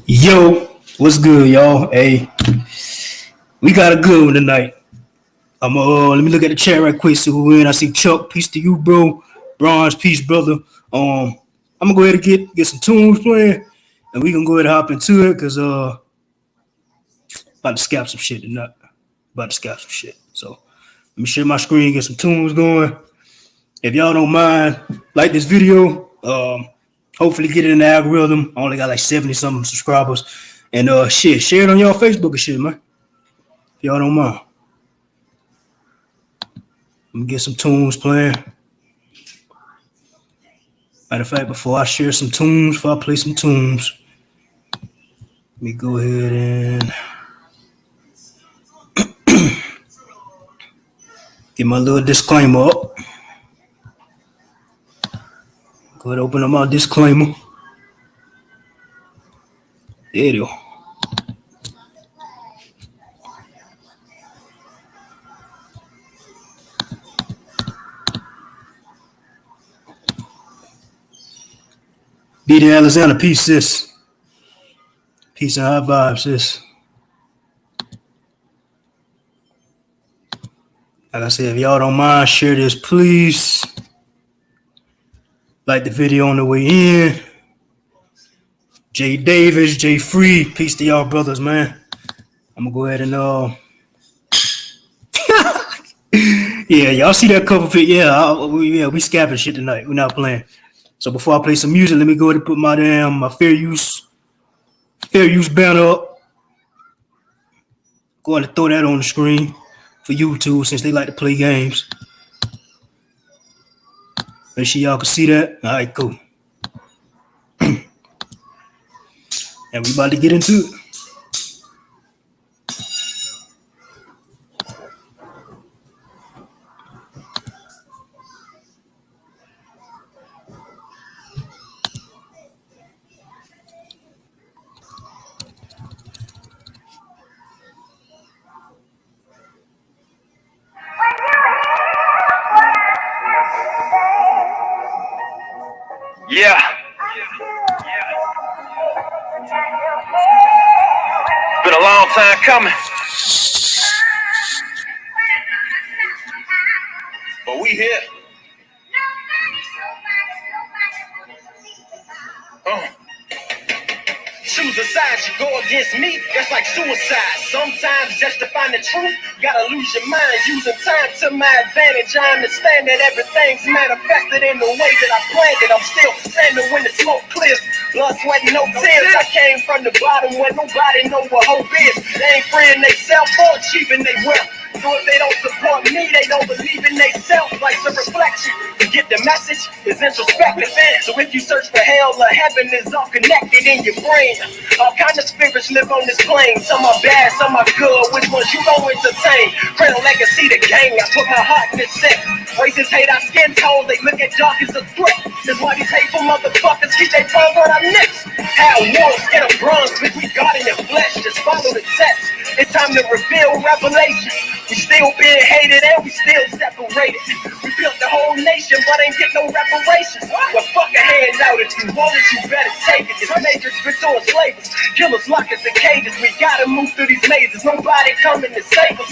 Yo, what's good, y'all? Hey, we got a good one tonight. Let me look at the chat right quick. See who in. I see Chuck. Peace to you, bro. Bronze, peace, brother. I'm gonna go ahead and get some tunes playing, and we can go ahead and hop into it because about to scap some shit tonight. About to scap some shit. So let me share my screen, get some tunes going. If y'all don't mind, like this video. Hopefully get it in the algorithm. I only got like 70 something subscribers. And share it on y'all Facebook and shit, man. If y'all don't mind. I'm gonna get some tunes playing. Matter of fact, before I share some tunes, before I play some tunes, let me go ahead and get my little disclaimer up. Go ahead and open up my disclaimer. There you go. Be the Alexander, peace, sis. Peace and high vibes, sis. Like I said, if y'all don't mind, share this, please. Like the video on the way in. Jay Davis, Jay Free, peace to y'all brothers, man. I'm gonna go ahead and yeah, y'all see that cover pic? Yeah, we scapping shit tonight. We're not playing. So before I play some music, let me go ahead and put my fair use banner up. Go ahead and throw that on the screen for YouTube since they like to play games. Make sure y'all can see that. All right, cool. And we about to get into it. Yeah. Been a long time coming. But we here. Choose a side, you go against me, that's like suicide. Sometimes just to find the truth, gotta lose your mind. Using time to my advantage, I understand that everything's manifested in the way that I planned it. I'm still standing when the smoke clears. Blood, sweat, no tears. I came from the bottom where nobody know what hope is. They ain't freeing they self or achieving they wealth. So if they don't support me, they don't believe in they self. Life's a reflection. To get the message is introspective. So if you search for hell or heaven, is all connected in your brain. All kind of spirits live on this plane. Some are bad, some are good. Which ones you gon' entertain? Cradle legacy, the gang. I put my heart in this set. Racists hate our skin tones. They look at dark as a threat. That's why these hateful motherfuckers keep their tongue on our necks. How wolves get a bronze, but we got in the flesh. Just follow the text. It's time to reveal revelation. We still being hated and we still separated. We built the whole nation, but ain't get no reparations. Well, fuck a handout. If you want it, you better take it. This matrix restores slavers. Killers lock us in cages. We gotta move through these mazes. Nobody coming to save us.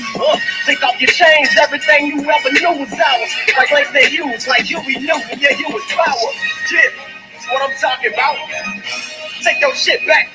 Take off your chains. Everything you ever knew was ours. Like Langston Hughes, like Huey Newton. Yeah, you was power. Yeah, that's what I'm talking about. Take your shit back.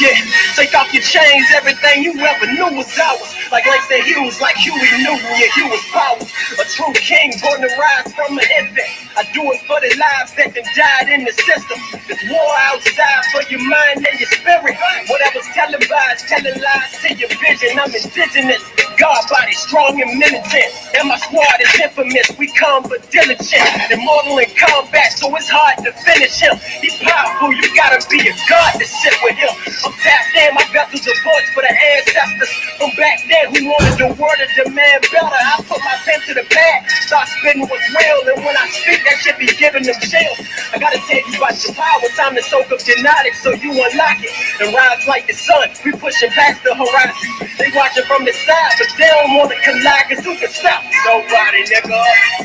Yeah, take off your chains, everything you ever knew was ours. Like Langston Hughes, like Huey Newton, yeah, he was power. A true king, born to rise from an infant. I do it for the lives that done died in the system. There's war outside for your mind and your spirit. Whatever's televised, telling lies to your vision. I'm indigenous, God body strong and militant. And my squad is infamous, we come but diligent. Immortal in combat, so it's hard to finish him. He's powerful, you gotta be a god to sit with him. I'm tapped in, my vessel's a voice for the ancestors from back then who wanted the word to demand better. I put my pen to the pad, start spitting what's real, and when I speak, that shit be giving them chills. I Gotta tell you about your power, time to soak up your knowledge so you unlock it. And rise like the sun, we pushing past the horizon. They watching from the side, but they don't wanna collide, cause who can stop? Nobody, nigga.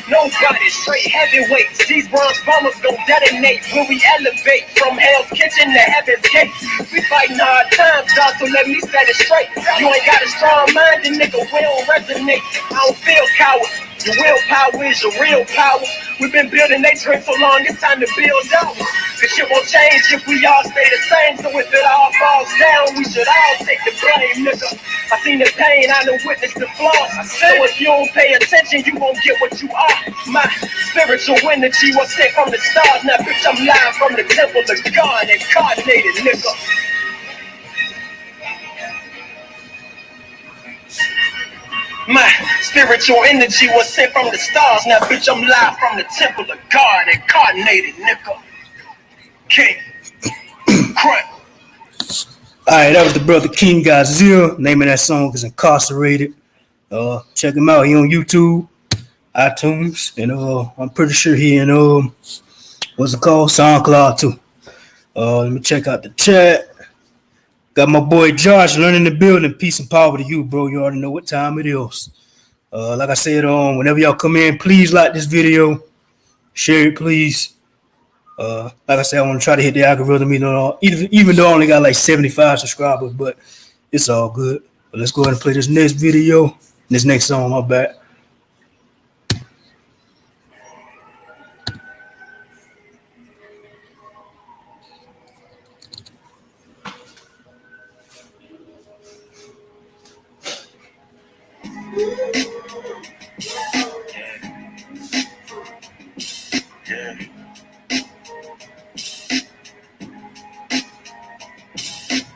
Nobody, straight heavyweights. These bronze bombers gon' detonate when we elevate from hell's kitchen to heaven's gate. We fighting hard times, dog, so let me set it straight. You ain't got a strong mind, the nigga will resonate. I don't feel cowards. Your willpower is your real power. We've been building they dream so long, it's time to build ours. Cause shit won't change if we all stay the same. So if it all falls down, we should all take the blame, nigga. I seen the pain, I done witnessed the flaws. So if you don't pay attention, you won't get what you are. My spiritual energy was sent from the stars. Now bitch, I'm live from the temple of God, incarnated, nigga. My spiritual energy was sent from the stars. Now, bitch, I'm live from the temple of God, incarnated, nigga. King. Crap. Alright, that was the brother King Godzilla. Name of that song is Incarcerated. Check him out. He on YouTube, iTunes, and I'm pretty sure he in what's it called? SoundCloud too. Let me check out the chat. Got my boy Josh learning the building. Peace and power to you, bro. You already know what time it is. Like I said, whenever y'all come in, please like this video. Share it, please. Like I said, I want to try to hit the algorithm, even though I only got like 75 subscribers, but it's all good. But let's go ahead and play this next video. This next song, my bad.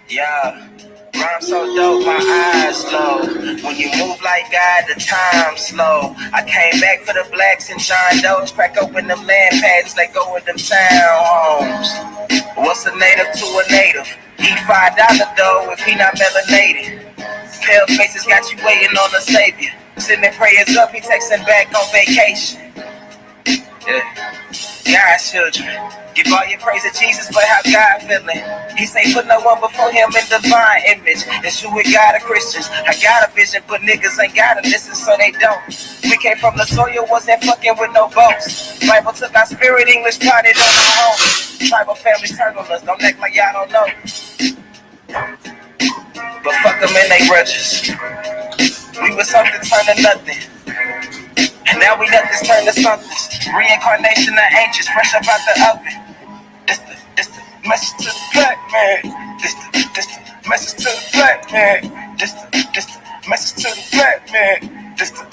Yeah, rhyme so dope, my eyes low. When you move like God, the time slow. I came back for the blacks and John Doe's. Crack open them land patents, let go of them townhomes. What's a native to a native? Eat $5 though if he not melanated. Pale faces got you waiting on the savior. Sending prayers up, he texting back on vacation. Yeah, God's children. Give all your praise to Jesus, but how God feeling? He say put no one before him in divine image. It's who we got of Christians. I got a vision, but niggas ain't gotta listen, so they don't. We came from the soil, wasn't fucking with no boats. Bible took our spirit, English potted on our home. Tribal families turtle us, don't act like y'all don't know. But fuck them and they grudges. We was something turned to nothing. And now we let this turn to something. Reincarnation of ancients, fresh up out the oven. This the message to the black man. This the message to the black man. This the message to the black man. This the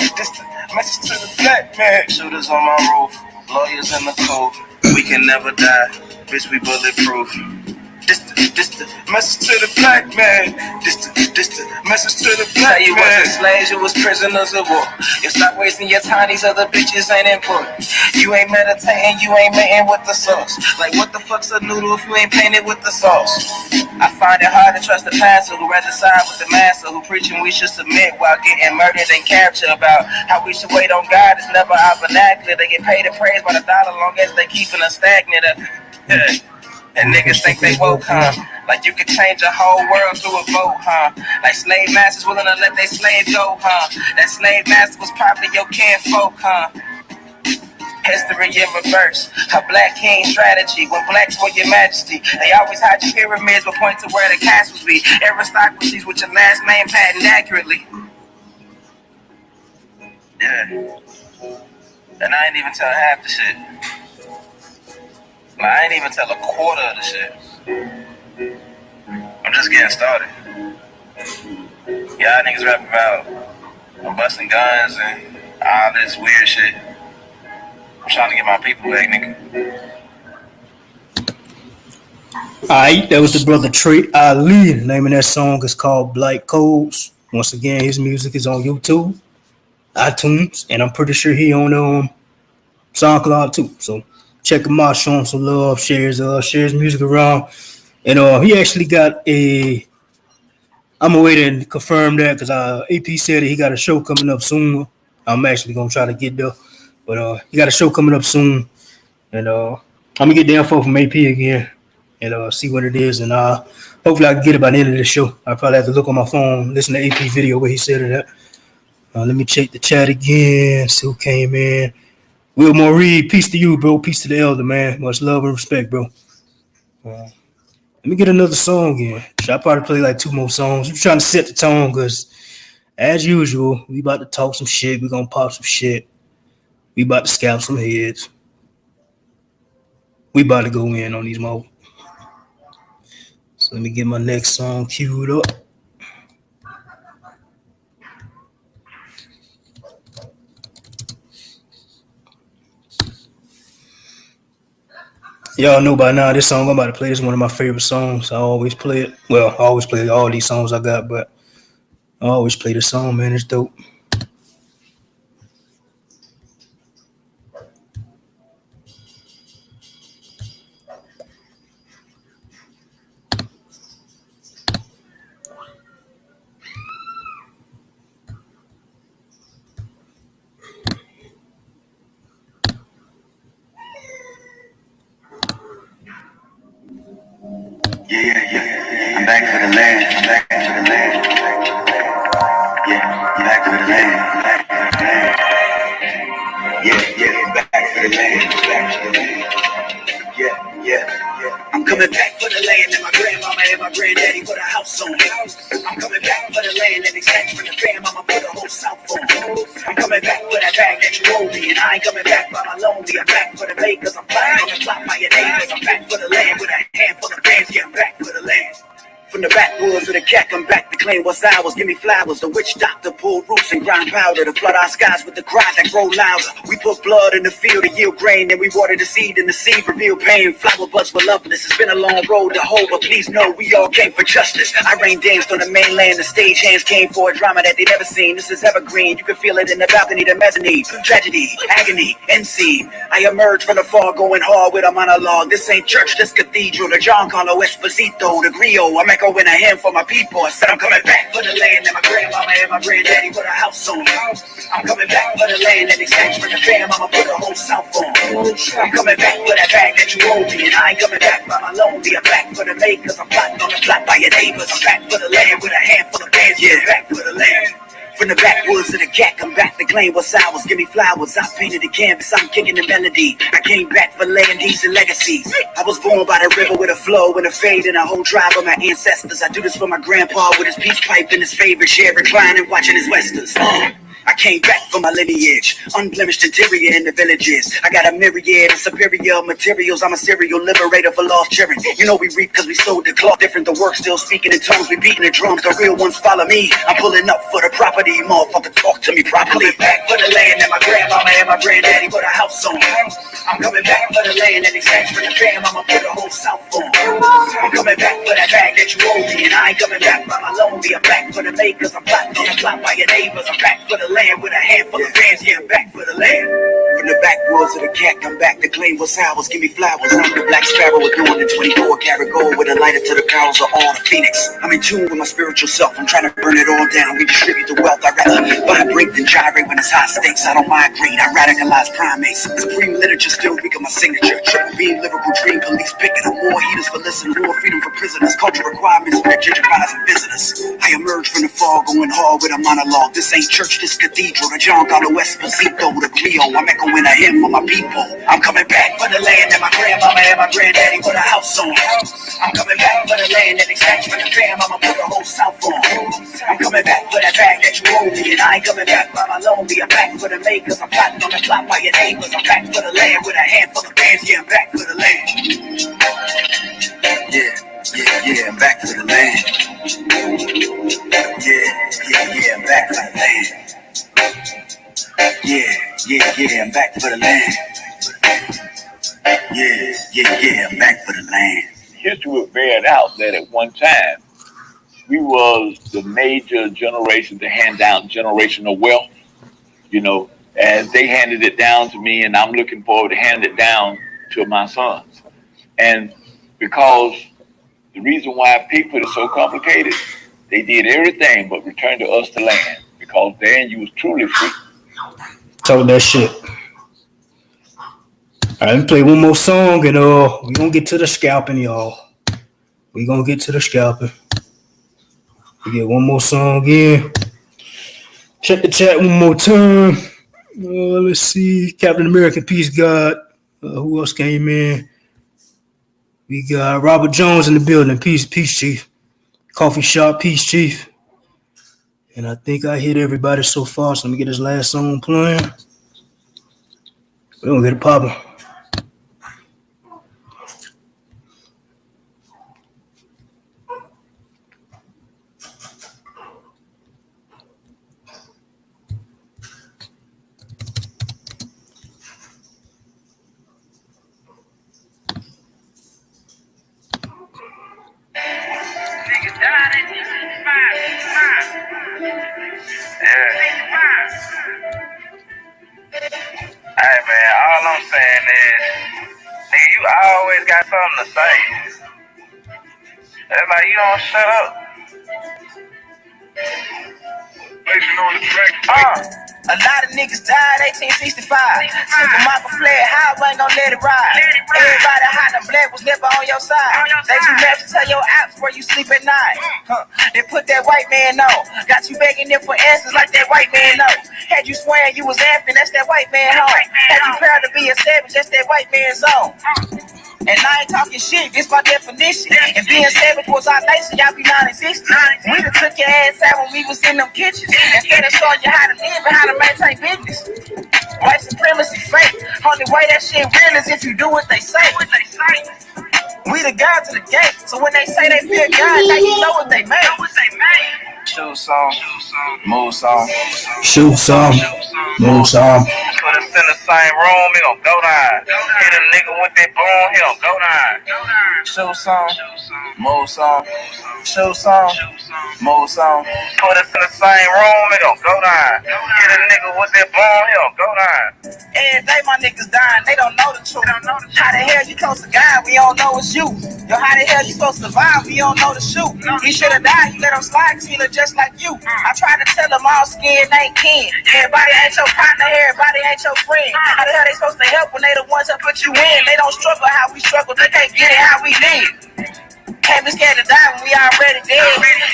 message to the black man. Shooters on my roof, lawyers in the code. We can never die, bitch, we bulletproof. This the message to the black man. This the message to the black man. You wasn't slaves, you was prisoners of war. You stop wasting your time, these other bitches ain't important. You ain't meditating, you ain't mating with the sauce. Like what the fuck's a noodle if you ain't painted with the sauce? I find it hard to trust the pastor who rather side with the master, who preaching we should submit while getting murdered and captured. About how we should wait on God is never our vernacular. They get paid and praised by the dollar long as they keeping us stagnant. And niggas think they woke, huh? Like you could change a whole world through a vote, huh? Like slave masters willing to let their slave go, huh? That slave master was probably your kinfolk, huh? History in reverse, a black king strategy. When blacks were your majesty, they always hide your pyramids but point to where the castles be. Aristocracies with your last name patent accurately. Yeah. And I ain't even tell half the shit. I ain't even tell a quarter of the shit. I'm just getting started. Y'all niggas rap about I'm busting guns and all this weird shit. I'm trying to get my people back, nigga. Alright, that was the brother Trey Ali. The name of that song is called Black Codes. Once again, his music is on YouTube, iTunes, and I'm pretty sure he on SoundCloud too. So check him out, show him some love, share his music around. And he actually got I'm gonna wait and confirm that because AP said that he got a show coming up soon. I'm actually gonna try to get there, but he got a show coming up soon, and I'm gonna get the info from AP again and see what it is, and hopefully I can get it by the end of the show. I probably have to look on my phone, listen to AP video where he said it at. Let me check the chat again, see who came in. Wilmore Reed, peace to you, bro. Peace to the elder, man. Much love and respect, bro. Let me get another song in. I'll probably play like 2 more songs. I'm trying to set the tone because, as usual, we about to talk some shit. We gonna pop some shit. We about to scalp some heads. We about to go in on these mo. So let me get my next song queued up. Y'all know by now this song I'm about to play is one of my favorite songs. I always play it. Well, I always play all these songs I got, but I always play this song, man. It's dope. Yeah. I'm back for the land. I'm back for the land. Yeah, I'm back for the land. I'm back for the land. Yeah, back for the land. Back for the land. Yeah. I'm coming back for the land that my grandmama and my granddaddy put a house on. I'm coming back for the land that exact from the fam I'ma put a whole south on. I'm coming back for that bag that you owe me, and I ain't coming back by my lonely. I'm back for the lake, cause I'm flying on the clock by your neighbors. I'm back for the land with a handful of bands. Yeah, I'm back for the land. From the backwoods of the cat, come back to claim what's ours. Give me flowers. The witch doctor pulled roots and grind powder to flood our skies with the cry that grow louder. We put blood in the field to yield grain, and we water the seed, and the seed reveal pain. Flower buds for loveless. It's been a long road to hoe, but please know we all came for justice. I rain danced on the mainland. The stage hands came for a drama that they never seen. This is evergreen. You can feel it in the balcony, the mezzanine. Tragedy, agony, end scene. I emerged from the fog, going hard with a monologue. This ain't church, this cathedral. The Giancarlo Esposito, the Griot. I'm echoing a hymn for my people. I said I'm coming back for the land that my grandmama and my granddaddy put a house on. I'm coming back for the land that exacts from the fam I'ma put a whole south on. I'm coming back for that bag that you owe me, and I ain't coming back by my lonely. I'm back for the lake, cause I'm plotting on the plot by your neighbors. I'm back for the land with a handful of bands. Yeah, back for the land. From the backwoods of the cat, come back to claim what's ours. Give me flowers, I painted the canvas, I'm kicking the melody. I came back for laying deeds and legacies. I was born by the river with a flow and a fade and a whole tribe of my ancestors. I do this for my grandpa with his peace pipe and his favorite chair, reclining, watching his westerns. I came back for my lineage, unblemished interior in the villages. I got a myriad of superior materials. I'm a serial liberator for lost children. You know we reap cause we sowed the cloth different. The work still speaking in tongues, we beating the drums. The real ones follow me. I'm pulling up for the property, motherfucker, talk to me properly. Back for the land that my grandmama and my granddaddy put a house on. I'm coming back for the land that exacts from the fam I'ma put a whole south on. I'm coming back for that bag that you owe me, and I ain't coming back by my lonely. I'm back for the lake cause I'm plotting on the plot by your neighbors. I'm back for the land with a handful of bands. Yeah, I'm back for the land. From the backwoods of the cat, come back to claim what's ours. Give me flowers. I'm the black sparrow adorned in 24 karat gold with a lighter to the barrels of all the phoenix. I'm in tune with my spiritual self. I'm trying to burn it all down. Redistribute the wealth. I'd rather vibrate than gyrate when it's high stakes. I don't migrate. I radicalize primates. Supreme literature still weak in my signature. Triple beam, lyrical dream, police picking up more heaters for listeners, more freedom for prisoners. Culture requirements for the gentrifiers and visitors. I emerge from the fog, going hard with a monologue. This ain't church, this cathedral. The Giancarlo Esposito, the Griot. I'm echoing a hymn for my people. I'm coming back for the land that my grandmama and my granddaddy put a house on. I'm coming back for the land that exacts from the fam I'ma put a whole south on. I'm coming back for that bag that you owe me, and I ain't coming back by my lonely. I'm back for the lake cause I'm plotting on the clock by your neighbors. I'm back for the land with a handful of bands. Yeah, I'm back for the land. Yeah, I'm back for the land. Yeah, I'm back for the land. Yeah, I'm back for the land. Yeah, I'm back for the land. History would bear it out that at one time, we was the major generation to hand down generational wealth, and they handed it down to me, and I'm looking forward to handing it down to my sons. And because the reason why people is so complicated, they did everything but return to us the land, because then you was truly free. Talk that shit. All right, let me play one more song, and we're gonna get to the scalping, y'all. We're gonna get to the scalping. We get one more song in. Check the chat one more time. Let's see. Captain America, Peace God. Who else came in? We got Robert Jones in the building. Peace Chief. Coffee Shop, Peace Chief. And I think I hit everybody so far. So let me get this last song playing. We're gonna get it popping. Hey man, all I'm saying is, nigga, you always got something to say. That's like you don't shut up. A lot of niggas died 1865. Took a Michael fled, how I ain't gon' let it ride. Everybody hot and black was never on your side. They you left to tell your apps where you sleep at night. They put that white man on. Got you begging them for answers like that white man know. Had you swearing you was amping, that's that white man home. Had you proud to be a savage, that's that white man's zone. And I ain't talking shit, this by definition. And being savage was our nation, y'all be non-existent. We done took your ass out when we was in them kitchens. Instead of showing you how to live and how to maintain business. White supremacy fake. Only way that shit real is if you do what they say. We the gods of the gate. So when they say they fear God, now you know what they made. Shoot song, move song. Shoot some, move some. Put us in the same room, he gon' go down. Hit a nigga with that boom, he gon' go down. Shoot song, move song. Shoot song, move song. Put us in the same room, he gon' go down. Hit a nigga with that boom, he gon' go down. Every day my niggas dying, they don't know the truth. How the hell you close to God, we don't know it's you. Yo, how the hell you supposed to survive, we don't know the shoot. He should've died, you let him slide, cause he look just like you. I try to tell them all skin ain't kin. Everybody ain't your partner, everybody ain't your friend. How the hell they supposed to help when they the ones that put you in? They don't struggle how we struggle, they can't get it how we live. Can't be scared to die when we already dead.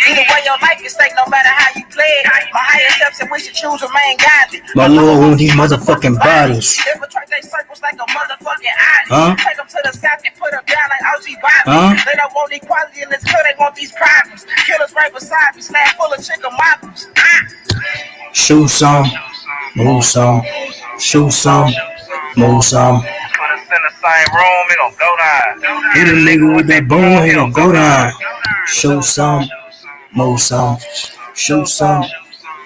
Either way your life is stake, no matter how you play it. My higher steps and we should choose remain godly. My Lord want these motherfucking bodies. They retract their circles like a motherfucking eye. Take them to the south and put them down like OG Bobby. They don't want equality in this hood, they want these problems. Killers right beside me, slab full of chicken moppers. Shoot some, move some. Shoot some, move some. Put us in the same room, he gon' go down. Hit a nigga with that boom, he gon' go down. Shoot some, move some. Shoot some,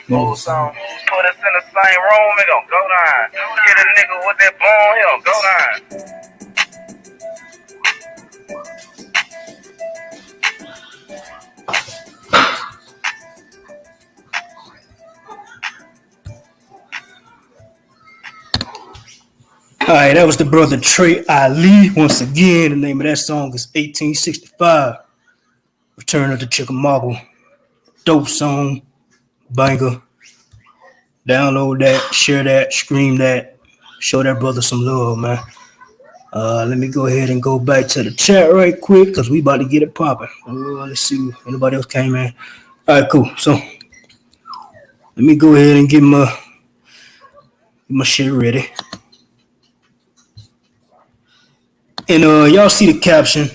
move some. Put us in the same room, he gon' go down. Hit a nigga with that boom, he gon' go down. All right, that was the brother Trey Ali. Once again, the name of that song is 1865. Return of the Chickamauga. Dope song, banger. Download that, share that, stream that. Show that brother some love, man. Let me go ahead and go back to the chat right quick because we about to get it popping. Let's see if anybody else came in. All right, cool. So let me go ahead and get my shit ready. And y'all see the caption,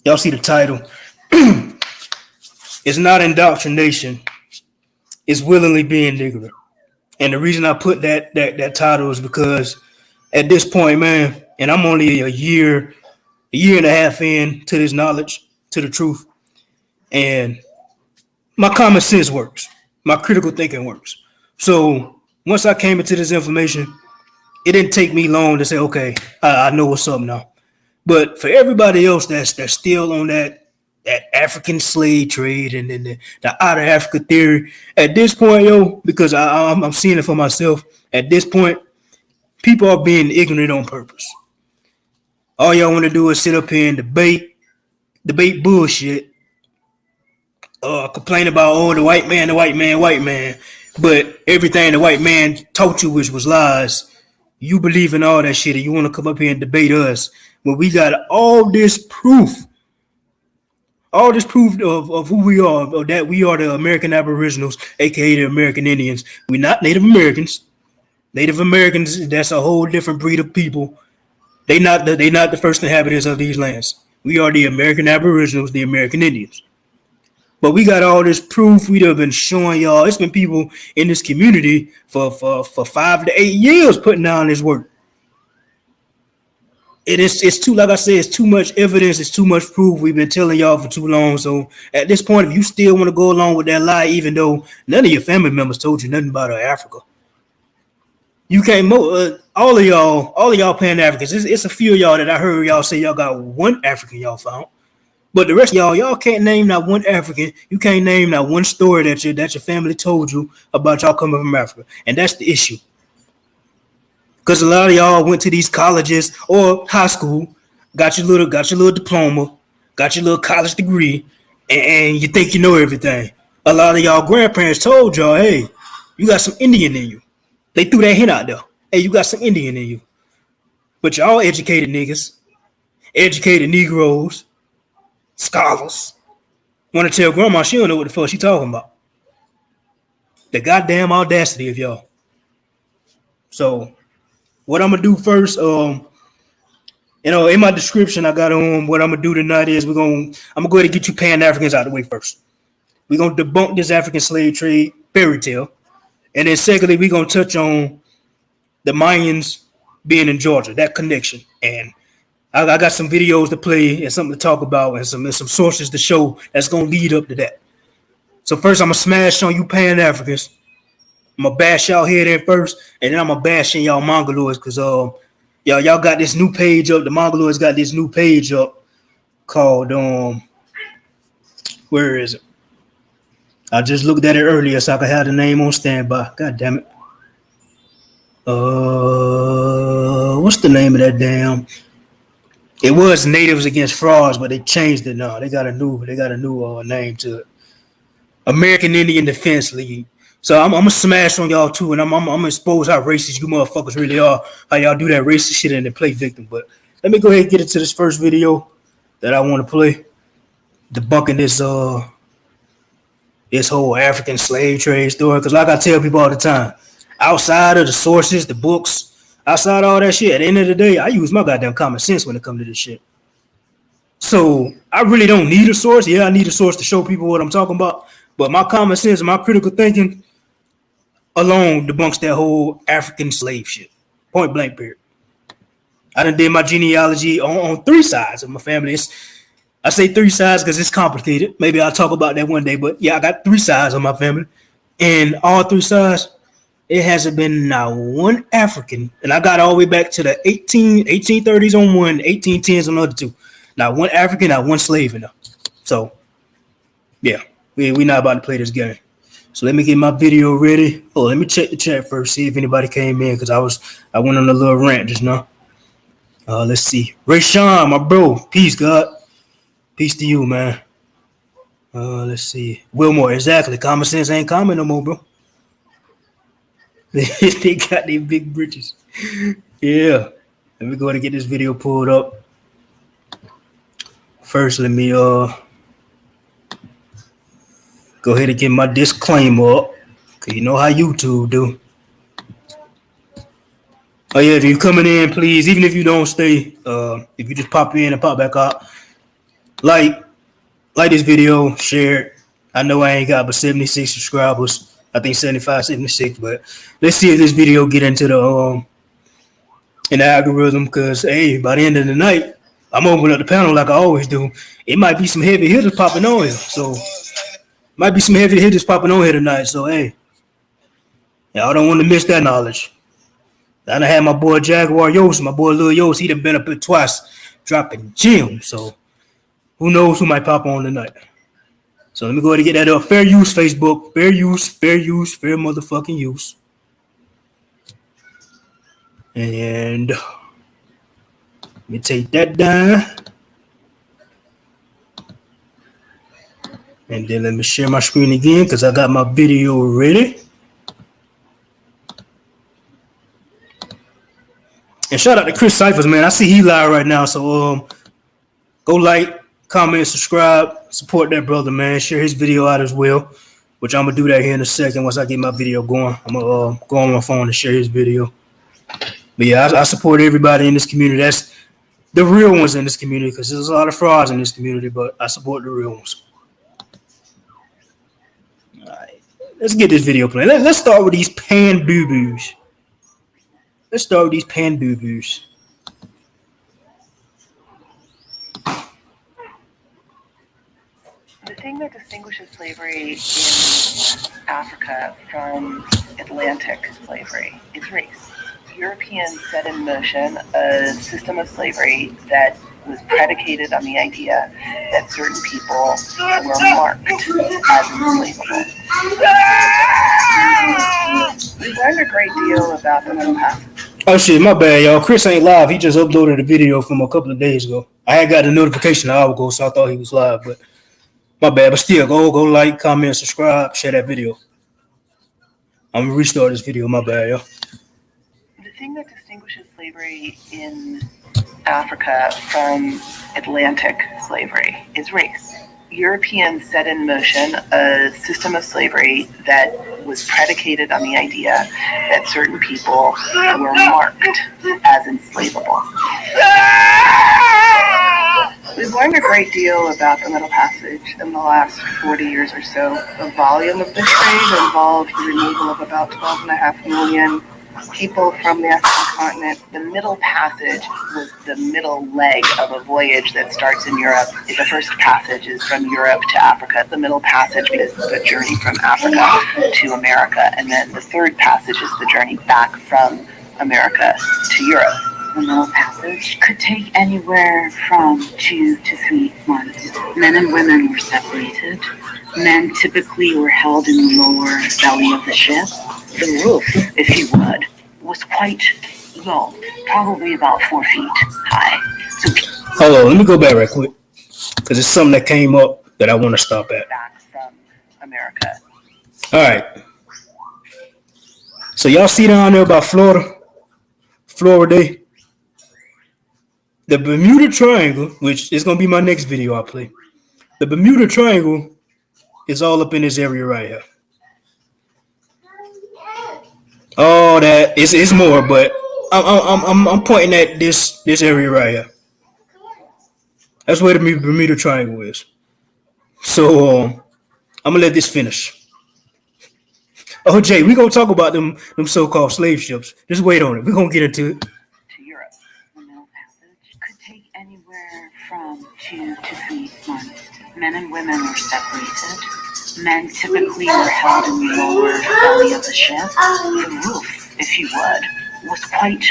y'all see the title. It's not indoctrination, it's willingly being ignorant. And the reason I put that title is because at this point, man, and I'm only a year and a half in to this knowledge, to the truth, and my common sense works, my critical thinking works. So once I came into this information, it didn't take me long to say, okay, I know what's up now. But for everybody else that's still on that African slave trade and the out of Africa theory, at this point, yo, because I'm seeing it for myself, at this point, people are being ignorant on purpose. All y'all want to do is sit up here and debate bullshit, complain about, the white man. But everything the white man taught you, which was lies, You believe in all that shit and you want to come up here and debate us when we got all this proof of who we are, of that we are the American Aboriginals, aka the American Indians. We're not Native Americans. Native Americans, that's a whole different breed of people. They not the first inhabitants of these lands. We are the American Aboriginals, the American Indians. But we got all this proof. We'd have been showing y'all. It's been people in this community for 5 to 8 years putting down this work. It's too, like I said, it's too much evidence, it's too much proof. We've been telling y'all for too long. So at this point, if you still want to go along with that lie, even though none of your family members told you nothing about Africa, you can't. All of y'all Pan-Africans. It's a few of y'all that I heard y'all say y'all got one African y'all found, but the rest of y'all can't name not one African. You can't name not one story that your family told you about y'all coming from Africa, and that's the issue. Because a lot of y'all went to these colleges or high school, got your little diploma, got your little college degree, and you think you know everything. A lot of y'all grandparents told y'all, hey, you got some Indian in you. They threw that hint out there. Hey, you got some Indian in you. But y'all educated niggas, educated Negroes, scholars, want to tell grandma she don't know what the fuck she talking about. The goddamn audacity of y'all. So what I'm gonna do first, in my description I got on what I'm gonna do tonight is I'm gonna go ahead and get you Pan-Africans out of the way first. We're gonna debunk this African slave trade fairy tale. And then secondly, we're gonna touch on the Mayans being in Georgia, that connection. And I got some videos to play and something to talk about and some sources to show that's gonna lead up to that. So first I'm gonna smash on you Pan-Africans. I'm gonna bash y'all head in first, and then I'm gonna bash in y'all Mongoloids because y'all got this new page up. The Mongoloids got this new page up called where is it? I just looked at it earlier so I could have the name on standby. God damn it. What's the name of that damn? It was Natives Against Frauds, but they changed it now. They got a new name to it. American Indian Defense League. So I'm gonna smash on y'all too, and I'm gonna expose how racist you motherfuckers really are, how y'all do that racist shit and then play victim. But let me go ahead and get into this first video that I want to play, debunking this whole African slave trade story. Because like I tell people all the time, outside of the sources, the books, outside of all that shit, at the end of the day, I use my goddamn common sense when it comes to this shit. So I really don't need a source. Yeah, I need a source to show people what I'm talking about. But my common sense and my critical thinking alone debunks that whole African slave shit. Point blank, period. I done did my genealogy on 3 sides of my family. I say 3 sides because it's complicated. Maybe I'll talk about that one day. But yeah, I got 3 sides of my family. And all 3 sides, it hasn't been not one African. And I got all the way back to the 1830s on one, 1810s on the other 2. Not one African, not one slave in there. So, yeah, we not about to play this game. So let me get my video ready. Oh, let me check the chat first, see if anybody came in, because I went on a little rant just now. Let's see. Ray Sean, my bro. Peace, God. Peace to you, man. Let's see. Wilmore, exactly. Common sense ain't common no more, bro. They got these big britches. Yeah. Let me go ahead and get this video pulled up. First, let me go ahead and get my disclaimer up, because you know how YouTube do. Oh yeah, if you're coming in, please, even if you don't stay, if you just pop in and pop back out, like this video, share it. I know I ain't got but 76 subscribers. I think 75, 76, but let's see if this video get into the algorithm, because hey, by the end of the night, I'm opening up the panel like I always do. It might be some heavy hitters popping on here, so might be some heavy hitters popping on here tonight. So hey, y'all don't want to miss that knowledge. I done had my boy Jaguar Yost, my boy Lil Yost. He done been up here twice, dropping gems. So who knows who might pop on tonight? So let me go ahead and get that up. Fair use, Facebook. Fair use, fair motherfucking use. And let me take that down. And then let me share my screen again because I got my video ready. And shout out to Chris Cyphers, man. I see he live right now. So go like, comment, subscribe, support that brother, man. Share his video out as well, which I'm gonna do that here in a second. Once I get my video going, I'm gonna go on my phone and share his video. But yeah, I support everybody in this community. That's the real ones in this community, because there's a lot of frauds in this community, but I support the real ones. All right, let's get this video playing. Let's start with these pan boo-boos. Let's start with these pan boo-boos. The thing that distinguishes slavery in Africa from Atlantic slavery is race. Europeans set in motion a system of slavery that was predicated on the idea that certain people were marked as enslavable. We learned a great deal about the Middle Passage. Oh shit, my bad, y'all. Chris ain't live. He just uploaded a video from a couple of days ago. I had got a notification an hour ago, so I thought he was live, but my bad. But still, go like, comment, subscribe, share that video. I'm gonna restart this video. My bad, y'all. The thing that distinguishes slavery in Africa from Atlantic slavery is race. Europeans set in motion a system of slavery that was predicated on the idea that certain people were marked as enslavable. We've learned a great deal about the Middle Passage in the last 40 years or so. The volume of the trade involved the removal of about 12.5 million people from the African continent. The Middle Passage was the middle leg of a voyage that starts in Europe. The first passage is from Europe to Africa. The Middle Passage is the journey from Africa to America. And then the third passage is the journey back from America to Europe. The Middle Passage could take anywhere from 2 to 3 months. Men and women were separated. Men typically were held in the lower belly of the ship. The roof, if you would, was quite low, probably about 4 feet high. So hold on, let me go back right quick, because it's something that came up that I want to stop at. Back from America. All right. So y'all see down there about Florida Day? The Bermuda Triangle, which is going to be my next video I play. The Bermuda Triangle is all up in this area right here. Oh, that it's more, but I'm pointing at this area right here. That's where the Bermuda Triangle is. So I'm gonna let this finish. Oh, Jay, we gonna talk about them so-called slave ships. Just wait on it. We're gonna get into it. To Europe. The Middle Passage could take anywhere from 2 to 3 months. Men and women were separated. Men typically were held in the lower belly of the ship. The roof, if you would, was quite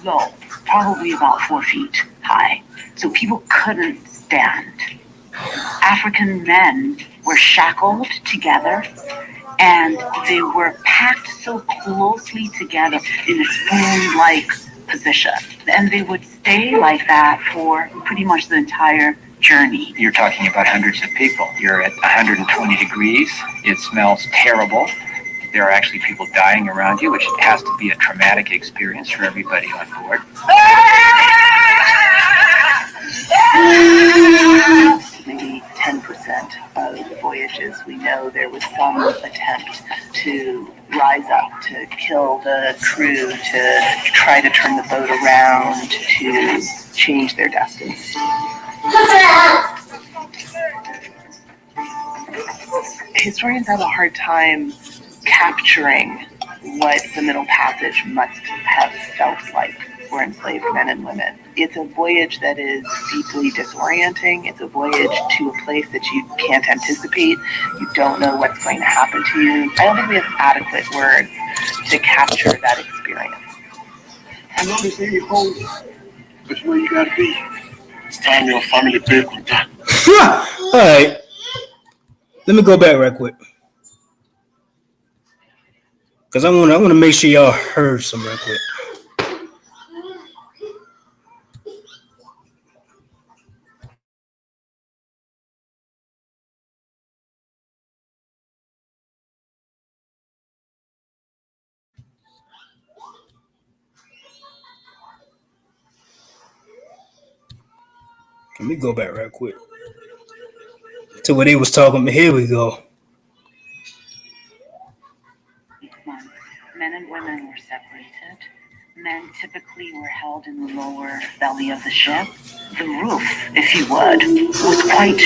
low, probably about 4 feet high. So people couldn't stand. African men were shackled together, and they were packed so closely together in a spoon-like position. And they would stay like that for pretty much the entire journey. You're talking about hundreds of people. You're at 120 degrees. It smells terrible. There are actually people dying around you, which has to be a traumatic experience for everybody on board. Maybe 10% of the voyages, we know there was some attempt to rise up, to kill the crew, to try to turn the boat around, to change their destiny. Historians have a hard time capturing what the Middle Passage must have felt like for enslaved men and women. It's a voyage that is deeply disorienting. It's a voyage to a place that you can't anticipate. You don't know what's going to happen to you. I don't think we have adequate words to capture that experience. I know this ain't home, but where you gotta be. It's time your family break with that. All right. Let me go back right quick, because I want to make sure y'all heard some right quick. Let me go back right quick to what he was talking about. Here we go. Men and women were separated. Men typically were held in the lower belly of the ship. The roof, if you would, was quite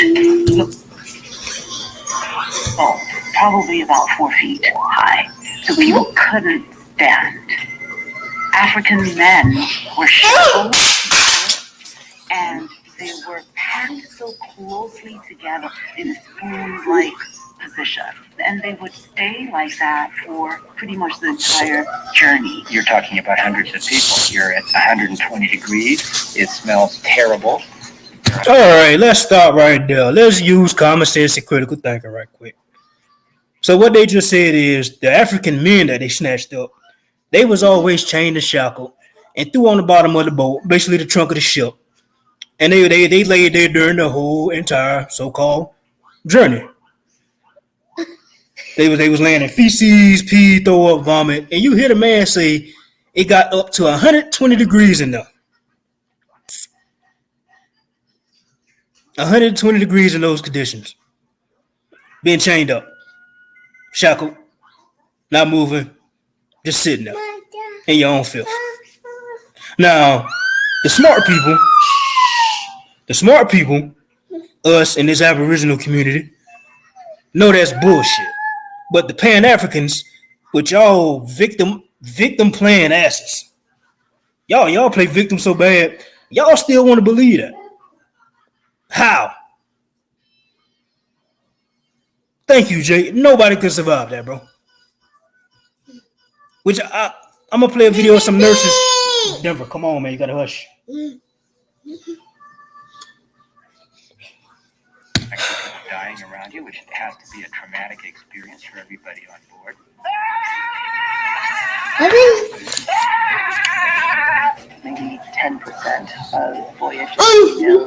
probably about 4 feet high. So people couldn't stand. African men were shackled and they were packed so closely together in a spoon-like position. And they would stay like that for pretty much the entire journey. You're talking about hundreds of people. You're at 120 degrees. It smells terrible. All right, let's stop right there. Let's use common sense and critical thinking right quick. So what they just said is the African men that they snatched up, they was always chained and shackled and threw on the bottom of the boat, basically the trunk of the ship. And they laid there during the whole entire so-called journey. They was laying in feces, pee, throw up, vomit, and you hear the man say it got up to 120 degrees in there. 120 degrees in those conditions. Being chained up, shackled, not moving, just sitting there in your own filth. Now, the smart people, us in this Aboriginal community, know that's bullshit. But the Pan-Africans, with y'all victim playing asses, y'all play victim so bad, y'all still want to believe that. How? Thank you, Jay. Nobody could survive that, bro. Which I'm gonna play a video of some nurses. Denver, come on, man, you gotta hush. Dying around you, which has to be a traumatic experience for everybody on board. Maybe 10% of voyages,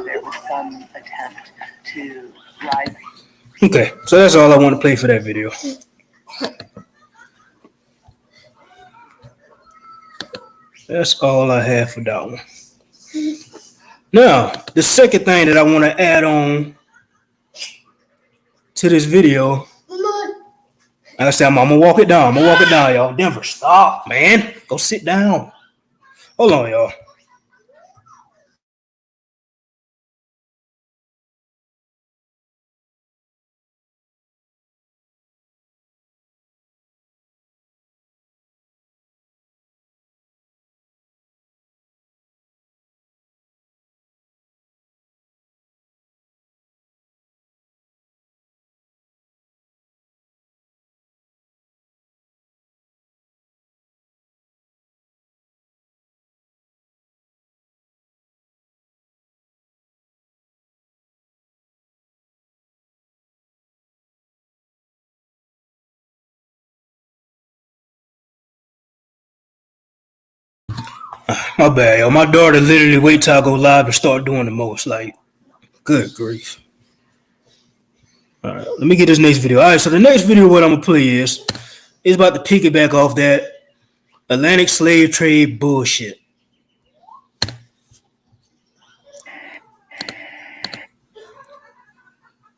there was some attempt to rise. Okay, so that's all I want to play for that video. That's all I have for that one. Now, the second thing that I want to add on to this video, like I said, I'm gonna walk it down. Y'all. Denver, stop, man. Go sit down. Hold on, y'all. My bad, yo. My daughter literally wait till I go live and start doing the most. Like, good grief. All right, let me get this next video. All right, so the next video, what I'm gonna play is about to piggyback off that Atlantic slave trade bullshit.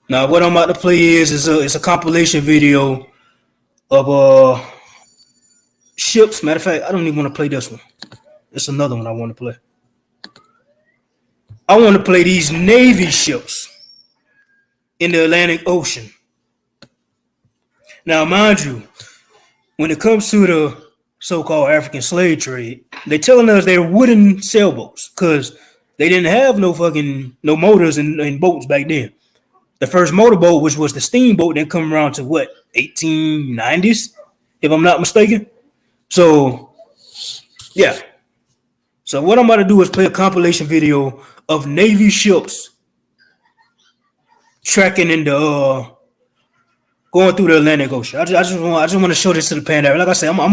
Now, what I'm about to play is a compilation video of ships. Matter of fact, I don't even want to play this one. It's another one I want to play. I want to play these Navy ships in the Atlantic Ocean. Now, mind you, when it comes to the so-called African slave trade, they're telling us they're wooden sailboats because they didn't have no motors in boats back then. The first motorboat, which was the steamboat, then come around to what, 1890s, if I'm not mistaken. So, yeah. So what I'm about to do is play a compilation video of Navy ships tracking in the going through the Atlantic Ocean. I just want to show this to the Pan-Africans. Like I said, I'm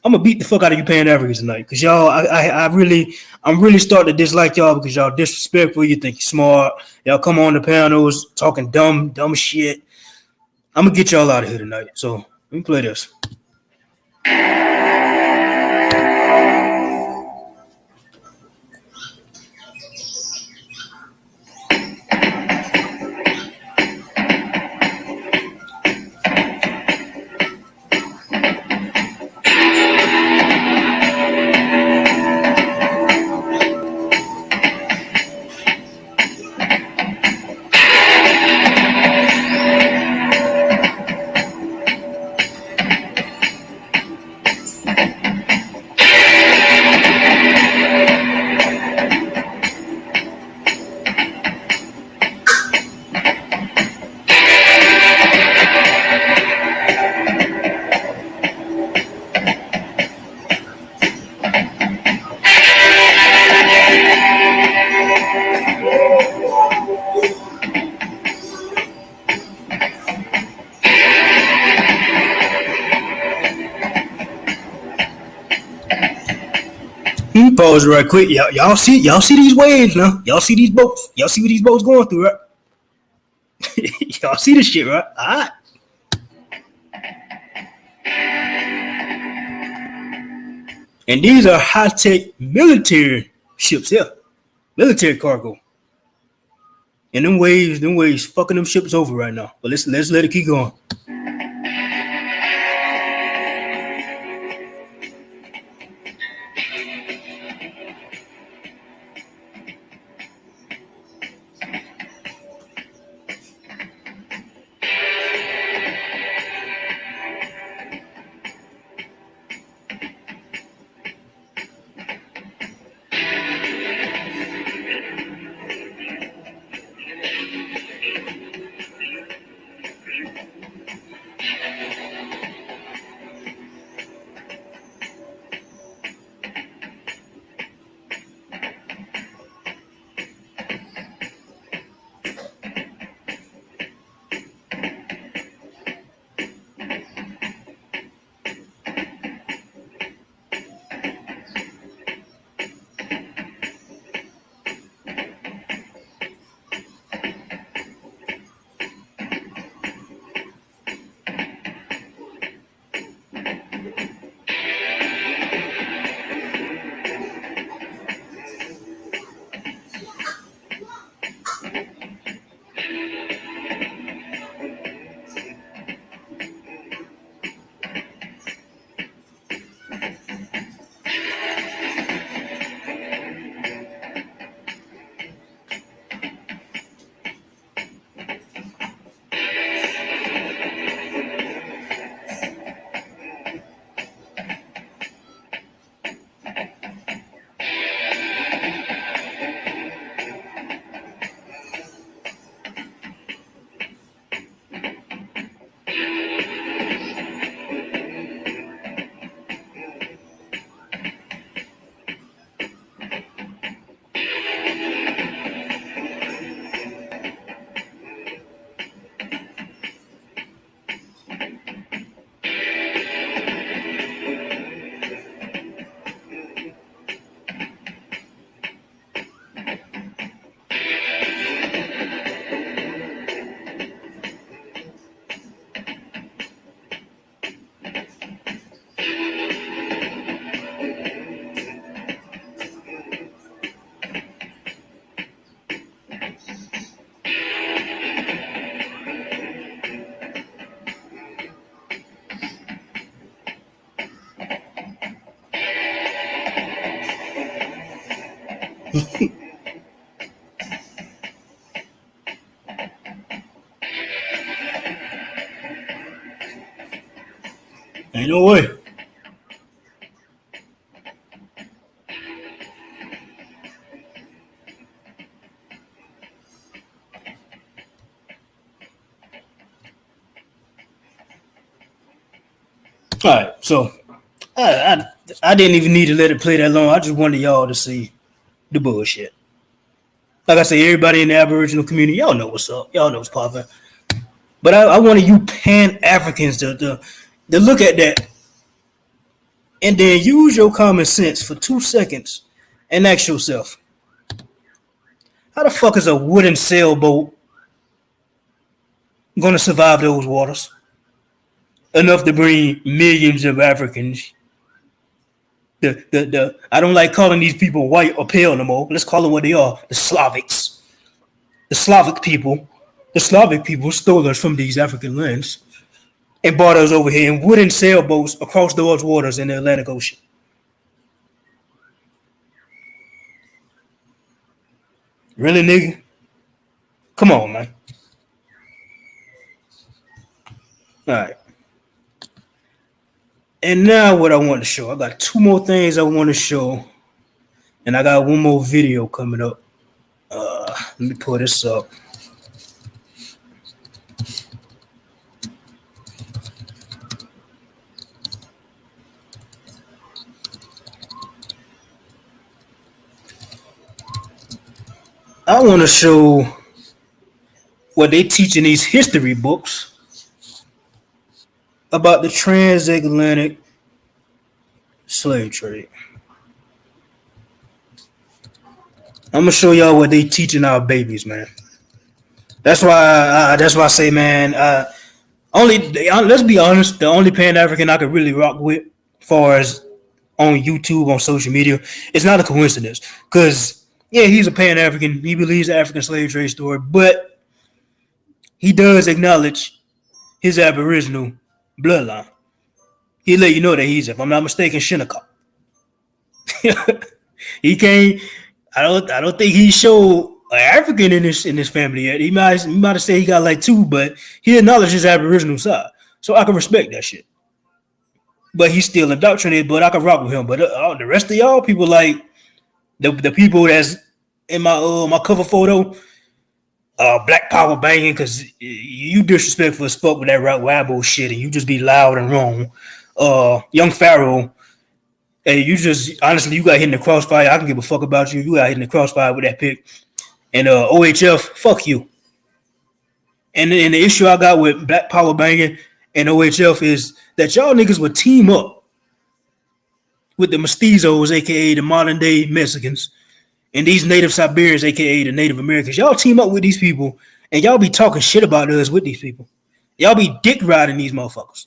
gonna beat the fuck out of you Pan-Africans tonight, because y'all, I'm really starting to dislike y'all because y'all disrespectful. You think you're smart. Y'all come on the panels talking dumb shit. I'm gonna get y'all out of here tonight. So let me play this. pause right quick. Y'all see these waves now. Y'all see these boats. Y'all see what these boats going through, right? Y'all see this shit, right? All right. And these are high-tech military ships here. Military cargo. And them waves fucking them ships over right now. But let's let it keep going. Ain't no way. All right, so I didn't even need to let it play that long. I just wanted y'all to see the bullshit. Like I say, everybody in the Aboriginal community, y'all know what's up. Y'all know what's popping. But I wanted you Pan-Africans to look at that and then use your common sense for 2 seconds and ask yourself, how the fuck is a wooden sailboat going to survive those waters? Enough to bring millions of Africans. I don't like calling these people white or pale no more. Let's call them what they are, the Slavics. The Slavic people. The Slavic people stole us from these African lands and brought us over here in wooden sailboats across those waters in the Atlantic Ocean. Really, nigga? Come on, man. All right. And now what I want to show. I got 2 more things I want to show. And I got 1 more video coming up. Let me pull this up. I want to show what they teach in these history books about the transatlantic slave trade. I'm gonna show y'all what they teaching our babies, man. That's why I say, man. Let's be honest. The only Pan African I could really rock with, as far as on YouTube, on social media, it's not a coincidence. Cause yeah, he's a Pan African. He believes the African slave trade story, but he does acknowledge his Aboriginal bloodline. He let you know that he's, if I'm not mistaken, Shinnecock. He can't. I don't think he showed an African in this family yet. He might have said he got like two, but he acknowledged his Aboriginal side, so I can respect that shit. But he's still indoctrinated. But I can rock with him. But the rest of y'all people, like the people that's in my cover photo, Black Power banging, because you disrespectful as fuck with that Wabo shit, and you just be loud and wrong. Young Pharaoh. Hey, you just honestly, you got hit in the crossfire. I can give a fuck about you. You got hit in the crossfire with that pick. And OHF, fuck you. And the issue I got with Black Power banging and OHF is that y'all niggas would team up with the mestizos, aka the modern day Mexicans, and these native Siberians, aka the Native Americans. Y'all team up with these people, and y'all be talking shit about us with these people. Y'all be dick riding these motherfuckers.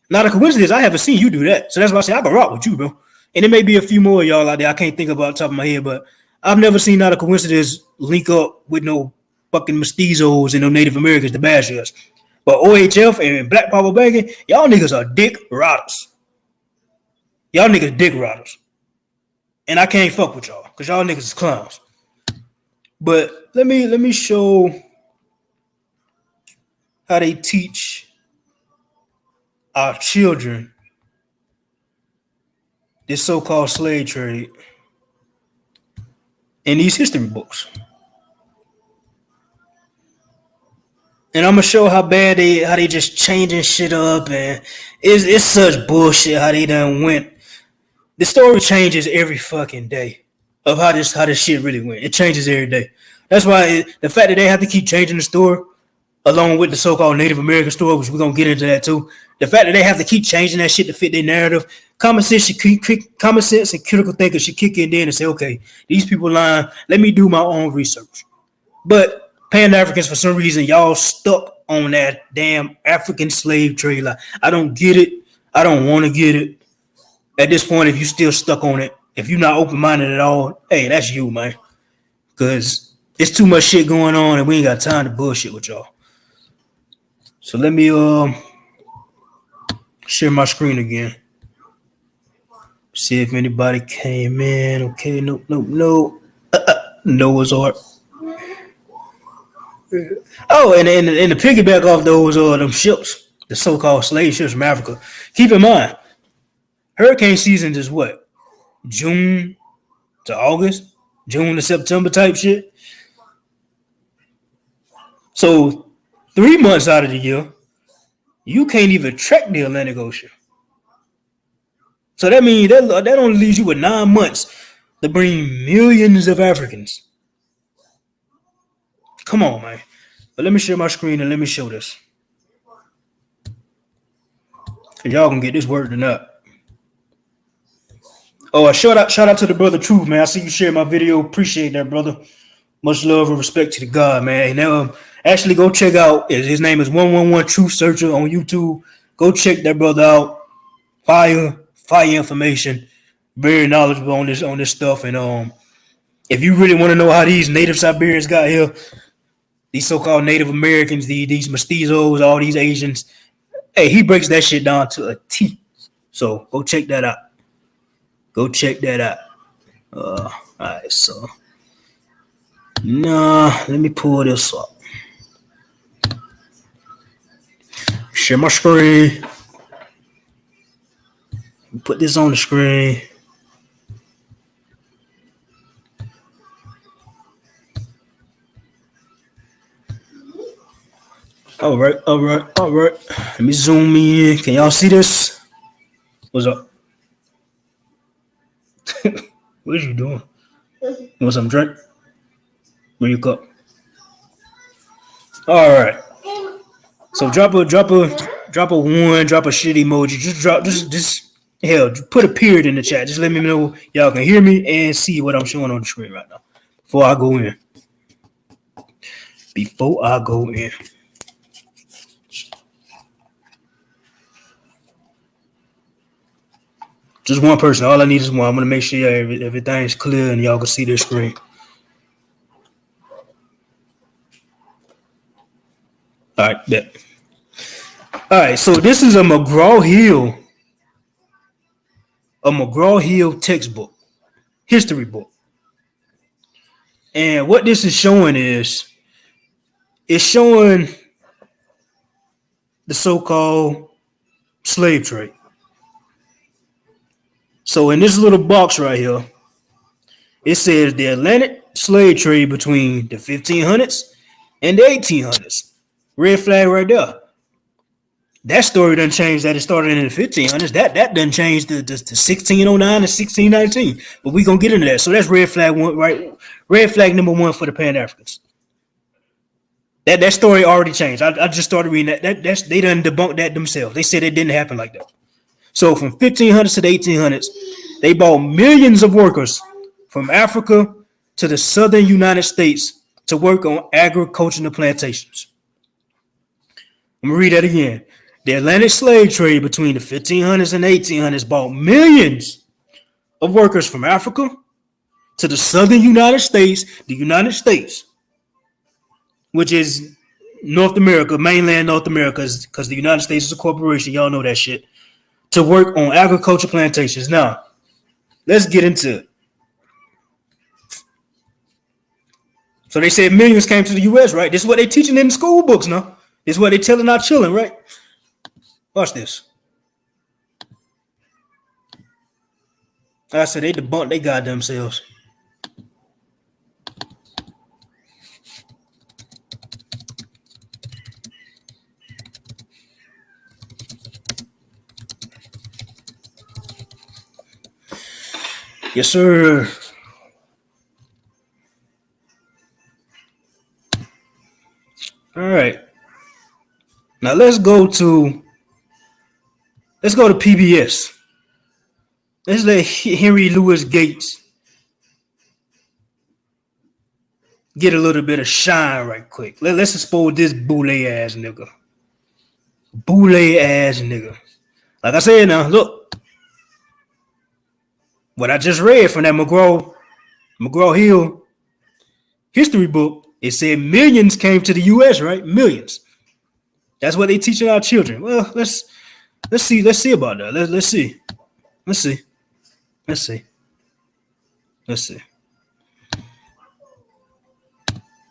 Not a coincidence, I haven't seen you do that. So that's why I say I can rock with you, bro. And there may be a few more of y'all out there I can't think about the top of my head, but I've never seen Not a Coincidence link up with no fucking mestizos and no Native Americans to bash us. But OHF and Black Power banging, y'all niggas are dick riders. Y'all niggas dick riders. And I can't fuck with y'all because y'all niggas is clowns. But let me show how they teach our children this so-called slave trade in these history books. And I'm gonna show how bad how they just changing shit up, and it's such bullshit how they done went. The story changes every fucking day of how this shit really went. It changes every day. That's why the fact that they have to keep changing the story, along with the so-called Native American story, which we're gonna get into that too. The fact that they have to keep changing that shit to fit their narrative, common sense and critical thinking should kick in and say, okay, these people lying. Let me do my own research. But Pan-Africans, for some reason, y'all stuck on that damn African slave trade line. I don't get it. I don't want to get it. At this point, if you still stuck on it, if you're not open-minded at all, hey, that's you, man. Because it's too much shit going on and we ain't got time to bullshit with y'all. So let me share my screen again. See if anybody came in. Okay, no. Noah's Ark. Oh, and to piggyback off those them ships, the so-called slave ships from Africa. Keep in mind, hurricane season is what? June to August, June to September type shit. So 3 months out of the year, you can't even track the Atlantic Ocean. So that means that only leaves you with 9 months to bring millions of Africans. Come on, man. But let me share my screen and let me show this. And y'all can get this word or not. Oh, shout out to the brother Truth, man. I see you share my video. Appreciate that, brother. Much love and respect to the God, man. And actually go check out, his name is 111 Truth Searcher on YouTube. Go check that brother out. Fire information. Very knowledgeable on this stuff. And if you really want to know how these native Siberians got here, these so-called Native Americans, these mestizos, all these Asians, hey, he breaks that shit down to a T. So go check that out. All right, so let me pull this up. Share my screen. Put this on the screen. All right. Let me zoom in. Can y'all see this? What's up? What are you doing? You want some drink? Bring your cup. All right. So drop a one, drop a shit emoji. Just hell, put a period in the chat. Just let me know y'all can hear me and see what I'm showing on the screen right now. before I go in. Before I go in. Just one person. All I need is one. I'm going to make sure everything's clear and y'all can see their screen. All right, bet. All right, so this is a McGraw-Hill textbook, history book. And what this is showing is, it's showing the so-called slave trade. So in this little box right here, it says the Atlantic slave trade between the 1500s and the 1800s. Red flag right there. That story doesn't change that it started in the 1500s. That doesn't change the 1609 and 1619. But we're going to get into that. So that's red flag one, right? Red flag number one for the Pan-Africans. That story already changed. I just started reading that. They done debunked that themselves. They said it didn't happen like that. So from 1500s to the 1800s, they brought millions of workers from Africa to the southern United States to work on agricultural plantations. I'm going to read that again. The Atlantic slave trade between the 1500s and 1800s brought millions of workers from Africa to the southern United States, which is North America, mainland North America, because the United States is a corporation. Y'all know that shit. To work on agriculture plantations. Now, let's get into it. So they said millions came to the U.S., right? This is what they're teaching in the school books now. This is what they're telling our children, right? Watch this. Like I said, they debunked they goddamn selves. Yes, sir. All right. Now let's go to PBS. Let's let Henry Louis Gates get a little bit of shine right quick. Let's expose this boule ass nigga. Like I said now, look. What I just read from that McGraw-Hill history book, it said millions came to the U.S., right? Millions. That's what they teaching our children. Well, let's see about that. Let's see.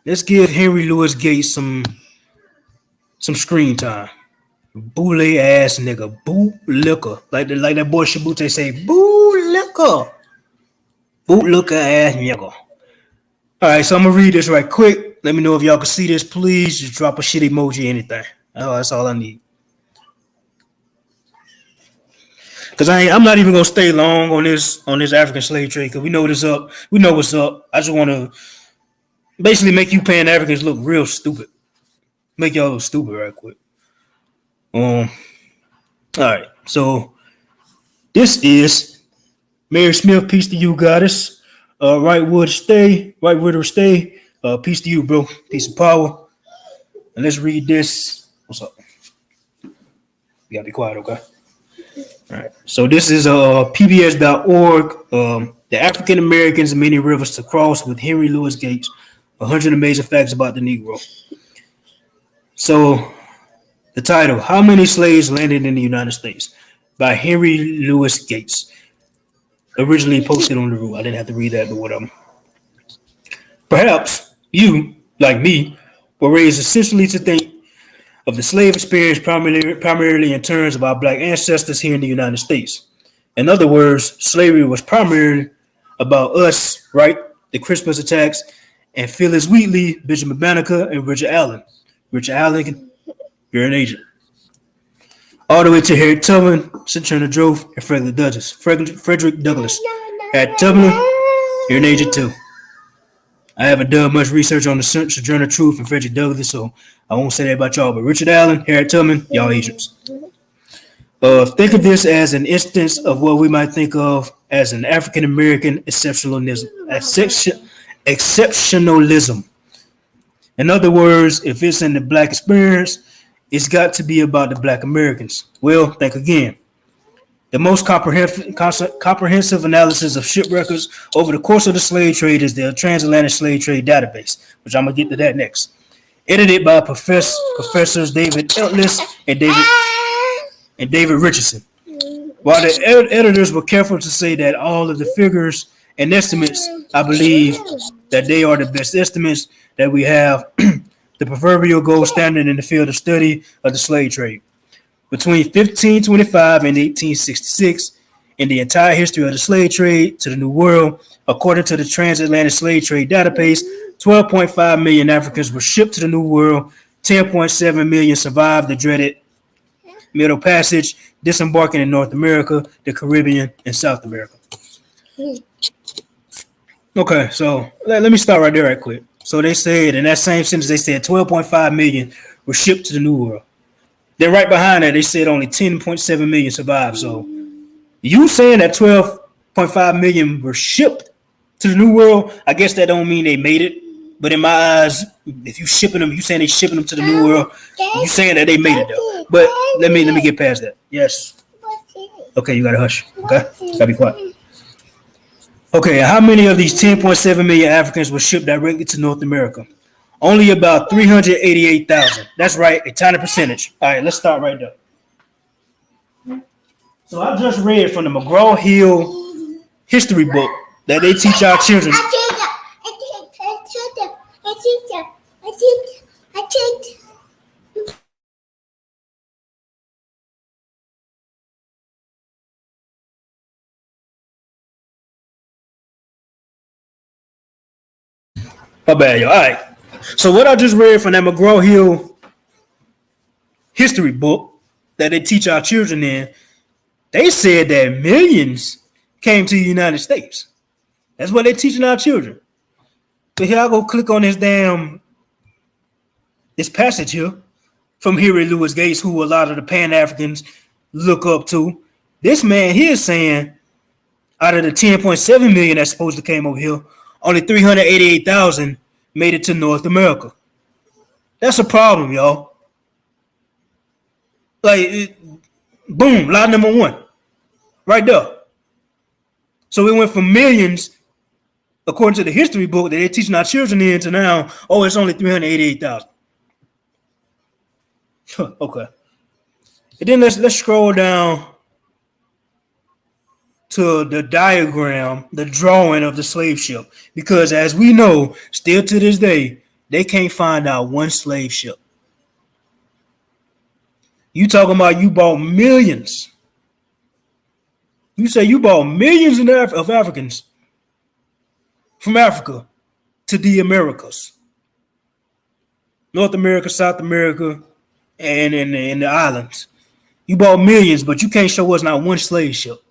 Let's give Henry Louis Gates some screen time. Boule ass nigga, boot liquor, like that boy Shabute say, boot liquor, ass nigga. All right, so I'm gonna read this right quick. Let me know if y'all can see this. Please just drop a shit emoji, anything. Oh, that's all I need. Cause I'm not even gonna stay long on this African slave trade. Cause we know what's up. I just want to basically make you Pan Africans look real stupid. Make y'all look stupid right quick. All right, so this is Mary Smith, peace to you, goddess. Right Widow stay. Peace to you, bro. Peace and power. And let's read this. What's up? You gotta be quiet, okay? All right. So this is PBS.org. The African Americans and Many Rivers to Cross with Henry Louis Gates. 100 amazing facts about the Negro. So the title, How Many Slaves Landed in the United States? By Henry Louis Gates. Originally posted on the roof. I didn't have to read that, but whatever. Perhaps you, like me, were raised essentially to think of the slave experience primarily in terms of our black ancestors here in the United States. In other words, slavery was primarily about us, right? The Christmas attacks, and Phyllis Wheatley, Benjamin Banneker, and Richard Allen. Richard Allen, you're an agent. All the way to Harriet Tubman, Sojourner Truth, and Frederick Douglass. Harriet Tubman, you're an agent too. I haven't done much research on the Sojourner Truth and Frederick Douglass, so I won't say that about y'all. But Richard Allen, Harriet Tubman, y'all agents. Think of this as an instance of what we might think of as an African American exceptionalism. exceptionalism. In other words, if it's in the black experience, it's got to be about the black Americans. Well, think again. The most comprehensive analysis of ship records over the course of the slave trade is the Transatlantic Slave Trade Database, which I'm going to get to that next. Edited by Professors David Ellis and David Richardson. While the editors were careful to say that all of the figures and estimates, I believe that they are the best estimates that we have, the proverbial gold standard in the field of study of the slave trade. Between 1525 and 1866, in the entire history of the slave trade to the New World, according to the Transatlantic Slave Trade Database, 12.5 million Africans were shipped to the New World, 10.7 million survived the dreaded Middle Passage, disembarking in North America, the Caribbean, and South America. Okay, so let me start right there right quick. So they said, in that same sentence, they said 12.5 million were shipped to the New World. Then right behind that, they said only 10.7 million survived. So you saying that 12.5 million were shipped to the New World, I guess that don't mean they made it. But in my eyes, if you shipping them, you saying they shipping them to the New World, you saying that they made it though. But let me get past that. Yes. Okay, you gotta hush. Okay, gotta be quiet. Okay, how many of these 10.7 million Africans were shipped directly to North America? Only about 388,000. That's right, a tiny percentage. All right, let's start right there. So I just read from the McGraw-Hill history book that they teach our children. My bad, y'all. All right. So what I just read from that McGraw-Hill history book that they teach our children in, they said that millions came to the United States. That's what they're teaching our children. But here I go click on this passage here from Henry Louis Gates, who a lot of the Pan-Africans look up to. This man here is saying out of the 10.7 million that's supposed to came over here, only 388,000 made it to North America. That's a problem, y'all. Boom, lie number one. Right there. So we went from millions, according to the history book that they're teaching our children in, to now, it's only 388,000. Okay. And then let's scroll down to the diagram, the drawing of the slave ship. Because as we know, still to this day, they can't find out one slave ship. You talking about you bought millions. You say you bought millions of Africans from Africa to the Americas. North America, South America, and in the islands. You bought millions, but you can't show us not one slave ship.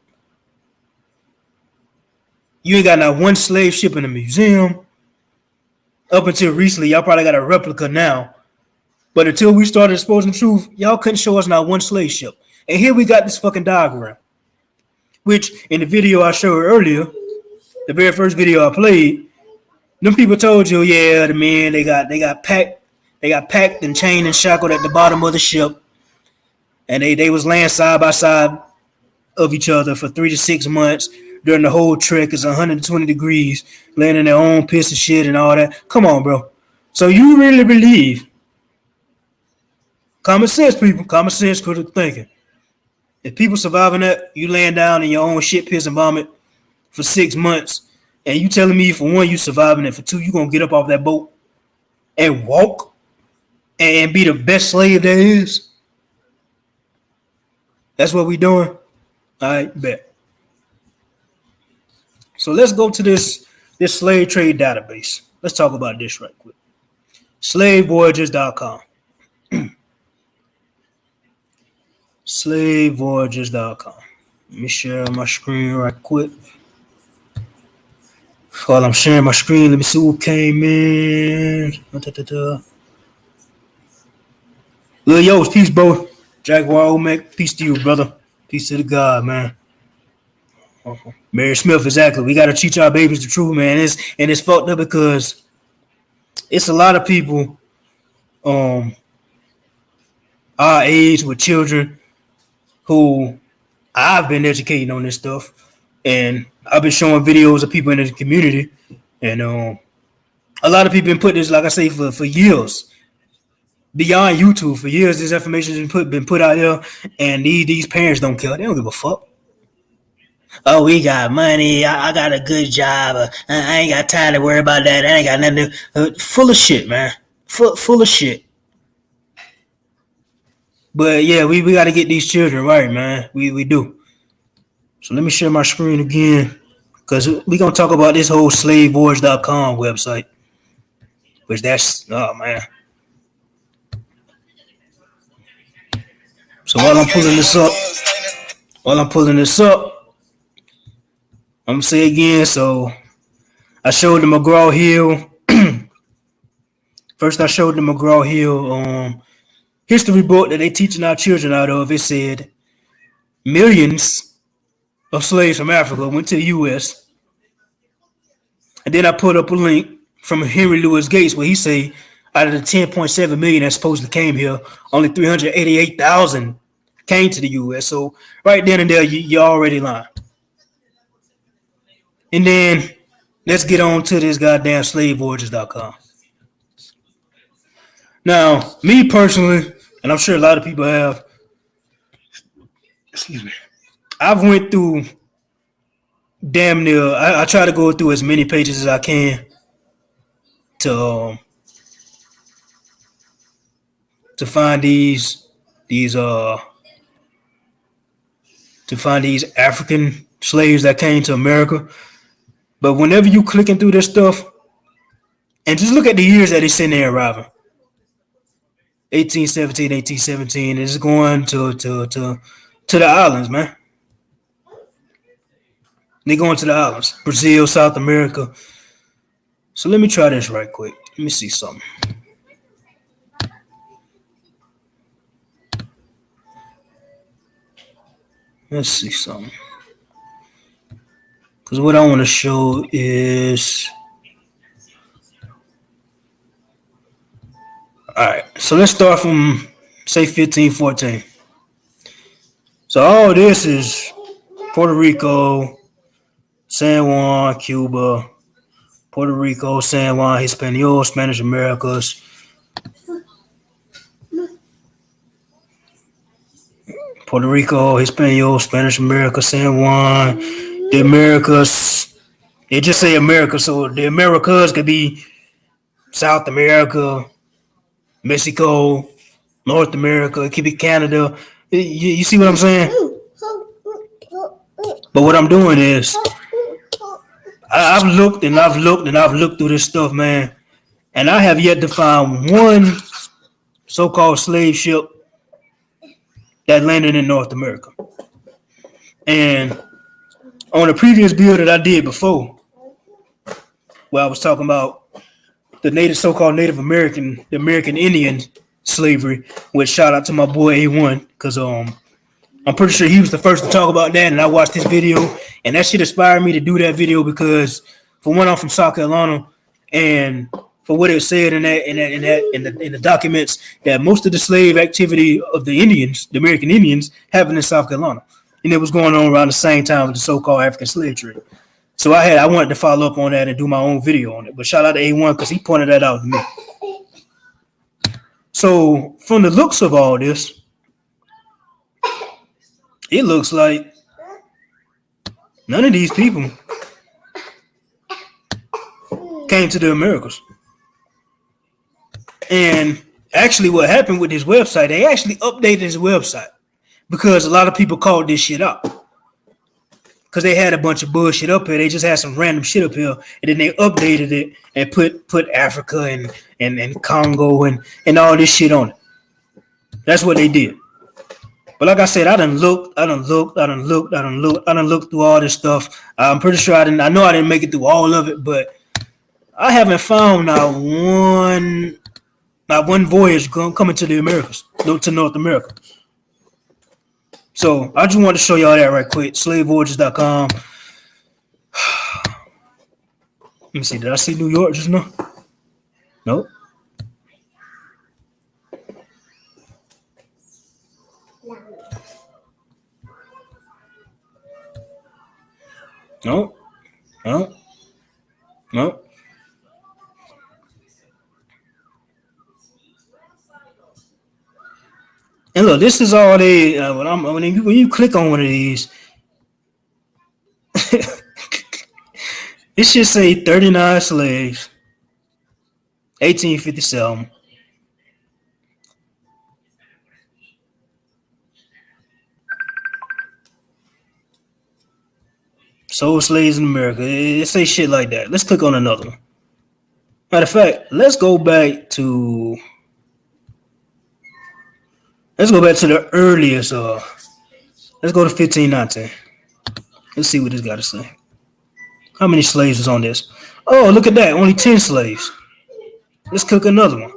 You ain't got not one slave ship in a museum. Up until recently, y'all probably got a replica now. But until we started exposing the truth, y'all couldn't show us not one slave ship. And here we got this fucking diagram. Which, in the video I showed earlier, the very first video I played, them people told you, yeah, the men, they got packed and chained and shackled at the bottom of the ship. And they was laying side by side of each other for 3 to 6 months. During the whole trek, it's 120 degrees, laying in their own piss and shit and all that. Come on, bro. So you really believe, common sense, people, common sense, critical thinking. If people surviving that, you laying down in your own shit, piss, and vomit for 6 months, and you telling me for one, you surviving it, for two, you gonna get up off that boat and walk and be the best slave there is? That's what we doing? All right, bet. So let's go to this slave trade database. Let's talk about this right quick. Slavevoyages.com. Slavevoyages.com. Let me share my screen right quick. While I'm sharing my screen, let me see who came in. Lil Yo's, peace, bro. Jaguar Olmec, peace to you, brother. Peace to the God, man. Mary Smith, exactly. We got to teach our babies the truth, man. It's fucked up because it's a lot of people our age with children who I've been educating on this stuff, and I've been showing videos of people in the community, and a lot of people been putting this, like I say, for years. Beyond YouTube, for years, this information has been put out there, and these parents don't care. They don't give a fuck. Oh, we got money. I got a good job. I ain't got time to worry about that. I ain't got nothing to. Full of shit, man. Full of shit. But yeah, we got to get these children right, man. We do. So let me share my screen again, because we're going to talk about this whole slavevoyage.com website, which that's, oh, man. So while I'm pulling this up, I'm going to say again, so I showed the McGraw-Hill. First, I showed the McGraw-Hill history book that they teaching our children out of. It said millions of slaves from Africa went to the U.S. And then I put up a link from Henry Louis Gates where he say out of the 10.7 million that supposedly came here, only 388,000 came to the U.S. So right then and there, you already lying. And then let's get on to this goddamn slavevoyages.com. Now, me personally, and I'm sure a lot of people have, excuse me, I've went through damn near, I try to go through as many pages as I can to find these African slaves that came to America. But whenever you clicking through this stuff, and just look at the years that it's in there arriving. 1817, it's going to the islands, man. They going to the islands, Brazil, South America. So let me try this right quick. Let me see something. Let's see something. Because what I want to show is... All right, so let's start from, say, 1514. So all this is Puerto Rico, San Juan, Cuba, Puerto Rico, San Juan, Hispaniola, Spanish Americas, Puerto Rico, Hispaniola, Spanish America, San Juan, the Americas. They just say America, so the Americas could be South America, Mexico, North America, it could be Canada. You see what I'm saying? But what I'm doing is I've looked through this stuff, man, and I have yet to find one so-called slave ship that landed in North America. And on a previous bill that I did before, where I was talking about the so-called Native American, the American Indian slavery, which shout out to my boy A1, because I'm pretty sure he was the first to talk about that, and I watched this video, and that shit inspired me to do that video because, for one, I'm from South Carolina, and for what it said in the documents, that most of the slave activity of the Indians, the American Indians, happened in South Carolina, and it was going on around the same time with the so-called African slave trade. So I wanted to follow up on that and do my own video on it. But shout out to A1 because he pointed that out to me. So from the looks of all this, it looks like none of these people came to the Americas. And actually what happened with this website, they actually updated this website because a lot of people called this shit up. Because they had a bunch of bullshit up here. They just had some random shit up here. And then they updated it and put Africa and Congo and all this shit on it. That's what they did. But like I said, I done looked through all this stuff. I'm pretty sure I know I didn't make it through all of it, but I haven't found not one voyage coming to the Americas, to North America. So I just wanted to show y'all that right quick. Slavevoyages.com. Let me see. Did I see New York just now? Nope. No. No. No. And look, this is all they. When you click on one of these, it should say 39 slaves, 1857. Sold slaves in America. It say shit like that. Let's click on another one. Matter of fact, let's go back to the earliest. Let's go to 1519. Let's see what this got to say. How many slaves is on this? Oh, look at that. Only 10 slaves. Let's click another one.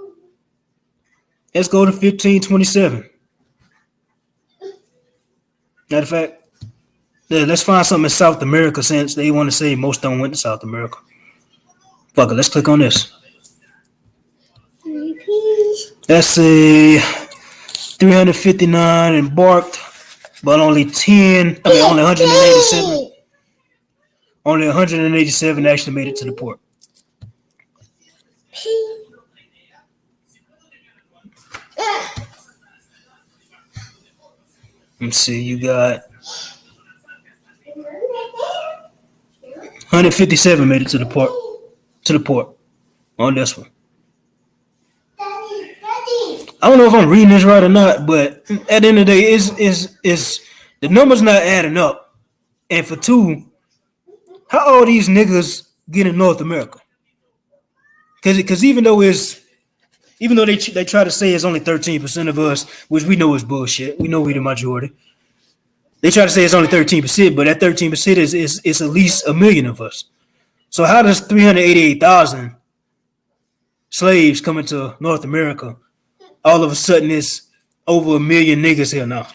Let's go to 1527. Matter of fact, let's find something in South America since they want to say most of them went to South America. Fuck it, let's click on this. Let's say 359 embarked, but only 187. Only 187 actually made it to the port. Let's see, you got 157 made it to the port. On this one. I don't know if I'm reading this right or not, but at the end of the day, is the numbers not adding up. And for two, how all these niggas get in North America? Because even though they try to say it's only 13% of us, which we know is bullshit. We know we the majority. They try to say it's only 13%, but that 13% is at least 1 million of us. So how does 388,000 slaves come into North America? All of a sudden, it's over 1 million niggas here now,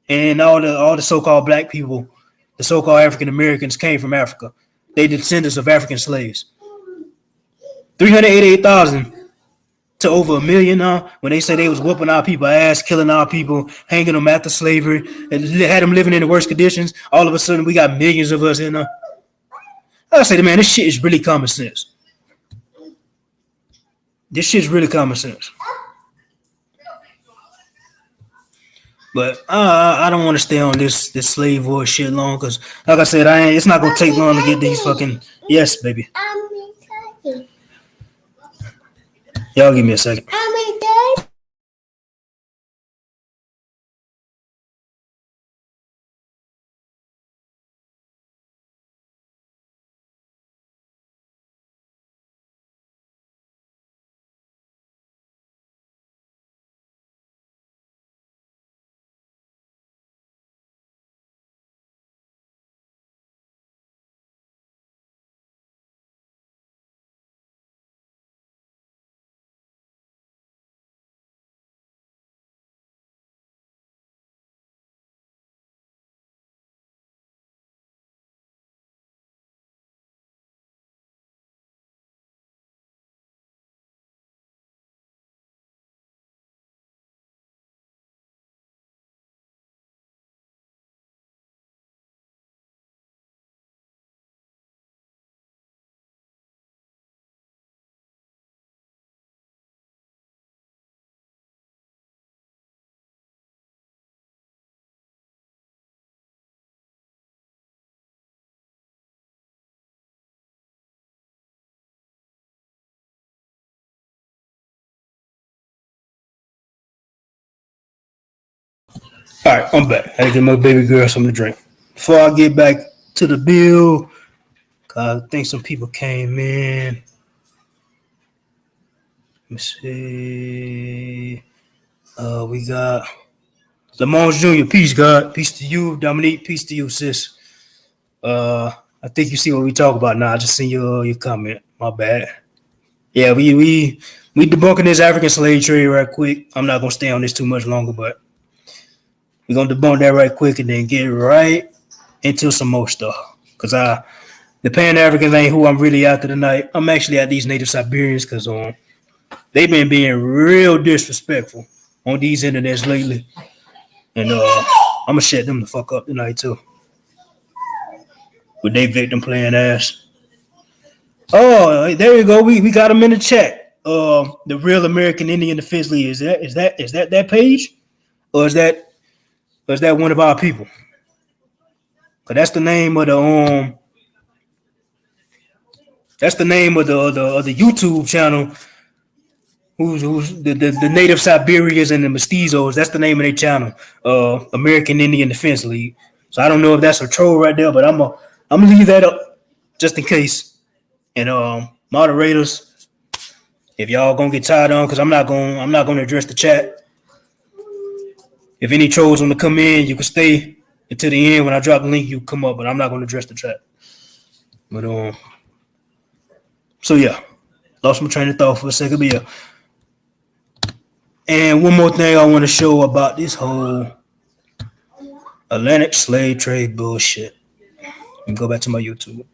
and all the so-called black people, the so-called African Americans, came from Africa. They descendants of African slaves. 388,000 to over 1 million now. When they say they was whooping our people ass, killing our people, hanging them after slavery, and had them living in the worst conditions. All of a sudden, we got millions of us here now. I say, man, this shit is really common sense. This shit's really common sense. But I don't want to stay on this slave war shit long, because, like I said, it's not gonna take long to get these fucking yes, baby. Y'all give me a second. All right, I'm back. I had to get my baby girl something to drink. Before I get back to the bill, I think some people came in. Let me see. We got Lamont Jr. Peace, God. Peace to you, Dominique. Peace to you, sis. I think you see what we talk about now. I just seen your comment. My bad. Yeah, we debunking this African slave trade right quick. I'm not gonna stay on this too much longer, but we're gonna debunk that right quick and then get right into some more stuff. Cause the Pan Africans ain't who I'm really after tonight. I'm actually at these native Siberians because they've been being real disrespectful on these internets lately, and I'm gonna shut them the fuck up tonight too. With they victim playing ass. Oh, there you go. We got them in the chat. The Real American Indian Defense League, is that page, or is that one of our people? Cause that's the name of the that's the name of the YouTube channel. Who's the native Siberians and the mestizos? That's the name of their channel. American Indian Defense League. So I don't know if that's a troll right there, but I'm gonna leave that up just in case. And moderators, if y'all gonna get tied on, because I'm not gonna address the chat. If any trolls want to come in, you can stay until the end. When I drop the link, you come up, but I'm not gonna address the chat. But so yeah, lost my train of thought for a second, but yeah. And one more thing I want to show about this whole Atlantic slave trade bullshit. Let me go back to my YouTube.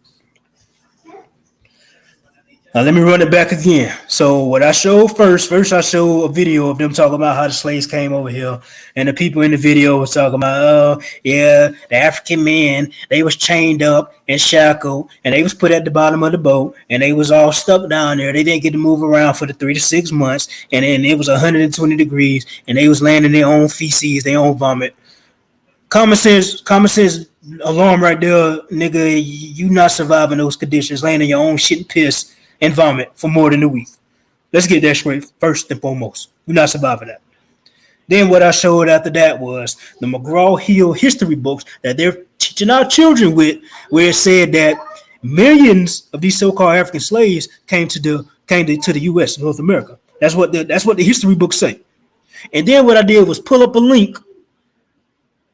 Now let me run it back again. So what I showed first I showed a video of them talking about how the slaves came over here, and the people in the video was talking about, the African men, they was chained up and shackled, and they was put at the bottom of the boat, and they was all stuck down there. They didn't get to move around for the 3 to 6 months, and then it was 120 degrees, and they was landing their own feces, their own vomit. Common sense alarm right there, nigga. You not surviving those conditions, laying in your own shit and piss and vomit for more than a week. Let's get that straight first and foremost. You're not surviving that. Then what I showed after that was the McGraw-Hill history books that they're teaching our children with, where it said that millions of these so-called African slaves came to the U.S., North America. That's what the history books say. And then what I did was pull up a link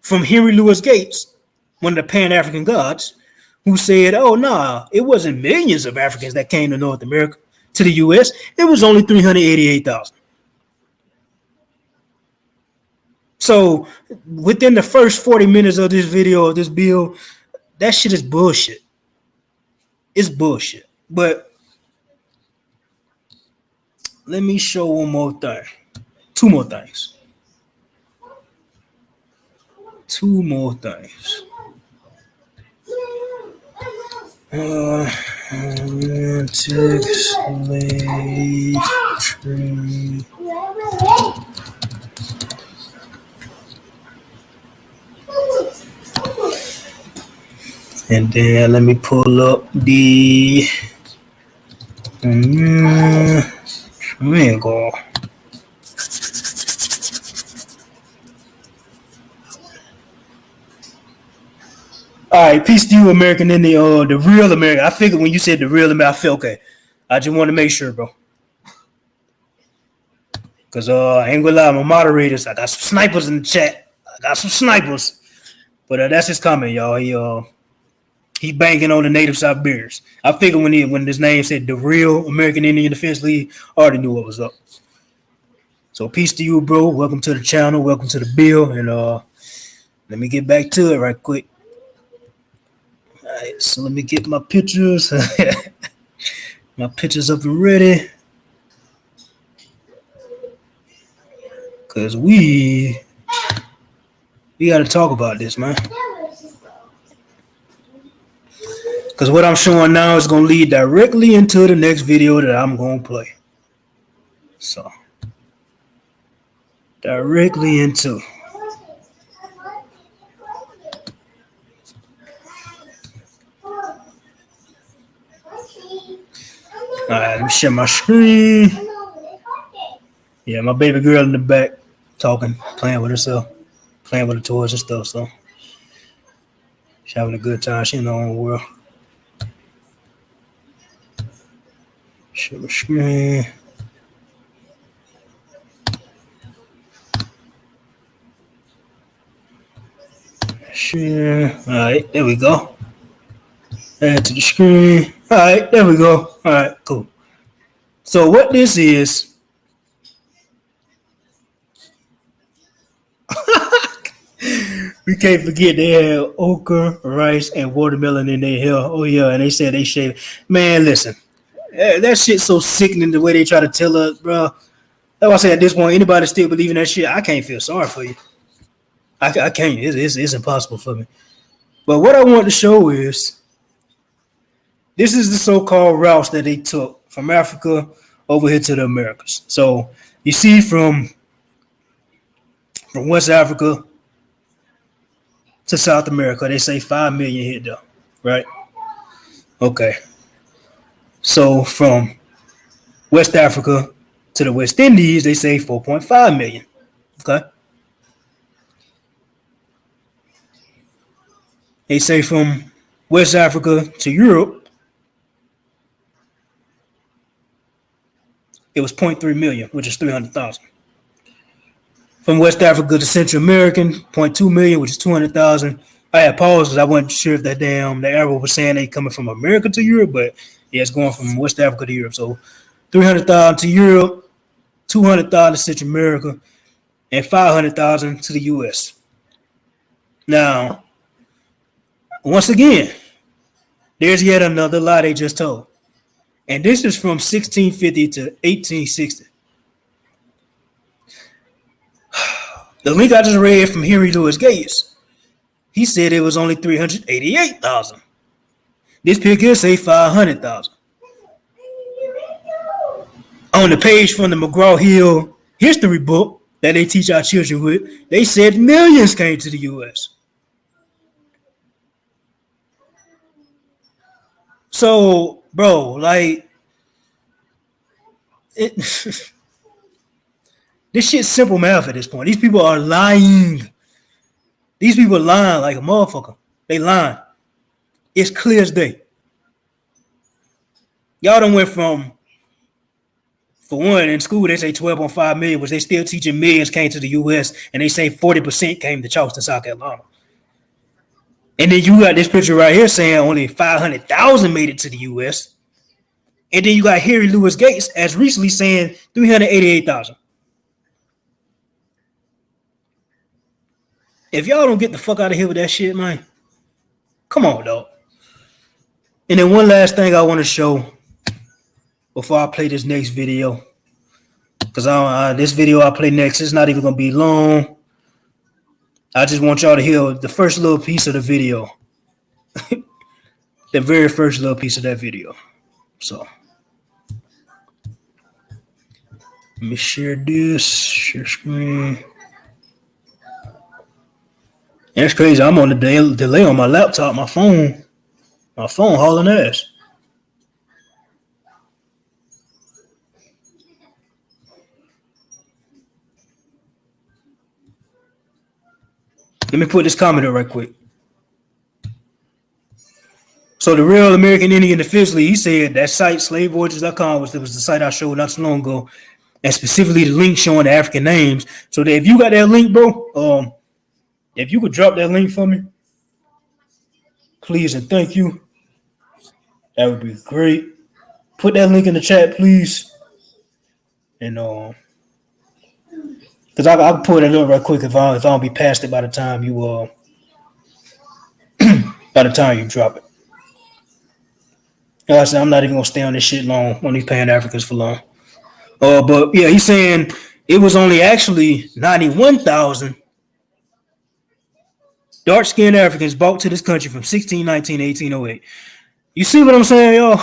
from Henry Louis Gates, one of the Pan-African gods, who said, oh, nah, it wasn't millions of Africans that came to North America, to the U.S. It was only 388,000. So within the first 40 minutes of this video, of this bill, that shit is bullshit. It's bullshit. But let me show one more thing. Two more things. Atlantic slave trade. And then let me pull up the triangle. All right, peace to you, American Indian, the real American. I figured when you said the real American, I felt okay. I just want to make sure, bro. Because I ain't gonna lie, my moderators, I got some snipers in the chat. But that's his comment, y'all. He banking on the native Siberians. I figured when his name said the real American Indian Defense League, I already knew what was up. So peace to you, bro. Welcome to the channel. Welcome to the bill. And let me get back to it right quick. All right, so let me get my pictures. My pictures up and ready. Because we got to talk about this, man. Because what I'm showing now is going to lead directly into the next video that I'm going to play. So, directly into. All right, let me share my screen. Yeah, my baby girl in the back talking, playing with herself, playing with the toys and stuff. So, she's having a good time. She's in her own world. Share my screen. Share. All right, there we go. Add to the screen. All right, there we go. All right, cool. So what this is, We can't forget they had okra, rice, and watermelon in their hair. Oh yeah, and they said they shaved. Man, listen, that shit's so sickening the way they try to tell us, bro. That's why I say at this point, anybody still believing that shit, I can't feel sorry for you. I can't. It's impossible for me. But what I want to show is this is the so-called routes that they took from Africa over here to the Americas. So you see from West Africa to South America, they say 5 million hit there, right? Okay. So from West Africa to the West Indies, they say 4.5 million. Okay. They say from West Africa to Europe, it was 0.3 million, which is 300,000. From West Africa to Central American, 0.2 million, which is 200,000. I had paused because I wasn't sure if the arrow was saying they coming from America to Europe, but yeah, it's going from West Africa to Europe. So 300,000 to Europe, 200,000 to Central America, and 500,000 to the U.S. Now, once again, there's yet another lie they just told. And this is from 1650 to 1860. The link I just read from Henry Louis Gates, he said it was only 388,000. This picture say 500,000. On the page from the McGraw-Hill history book that they teach our children with, they said millions came to the U.S. So, bro, like, this shit's simple math at this point. These people are lying. These people are lying like a motherfucker. They lying. It's clear as day. Y'all done went from, for one, in school they say 12.5 million, which they still teaching millions came to the U.S., and they say 40% came to Charleston, South Carolina. And then you got this picture right here saying only 500,000 made it to the U.S. And then you got Henry Louis Gates as recently saying 388,000. If y'all don't get the fuck out of here with that shit, man, come on, dog. And then one last thing I want to show before I play this next video, because this video I play next is not even going to be long. I just want y'all to hear the first little piece of the video. The very first little piece of that video. So, let me share this. Share screen. That's crazy. I'm on the delay on my laptop, my phone hauling ass. Let me put this comment up right quick. So the real American Indian officially, he said that site, slavevoyages.com, was the site I showed not so long ago, and specifically the link showing the African names. So that if you got that link, bro, if you could drop that link for me, please and thank you. That would be great. Put that link in the chat, please. And because I'll put it up right quick if I don't be past it by the time you drop it. Like I said, I'm not even gonna stay on this shit long on these Pan Africans for long. But yeah, he's saying it was only actually 91,000 dark-skinned Africans brought to this country from 1619 to 1808. You see what I'm saying, y'all?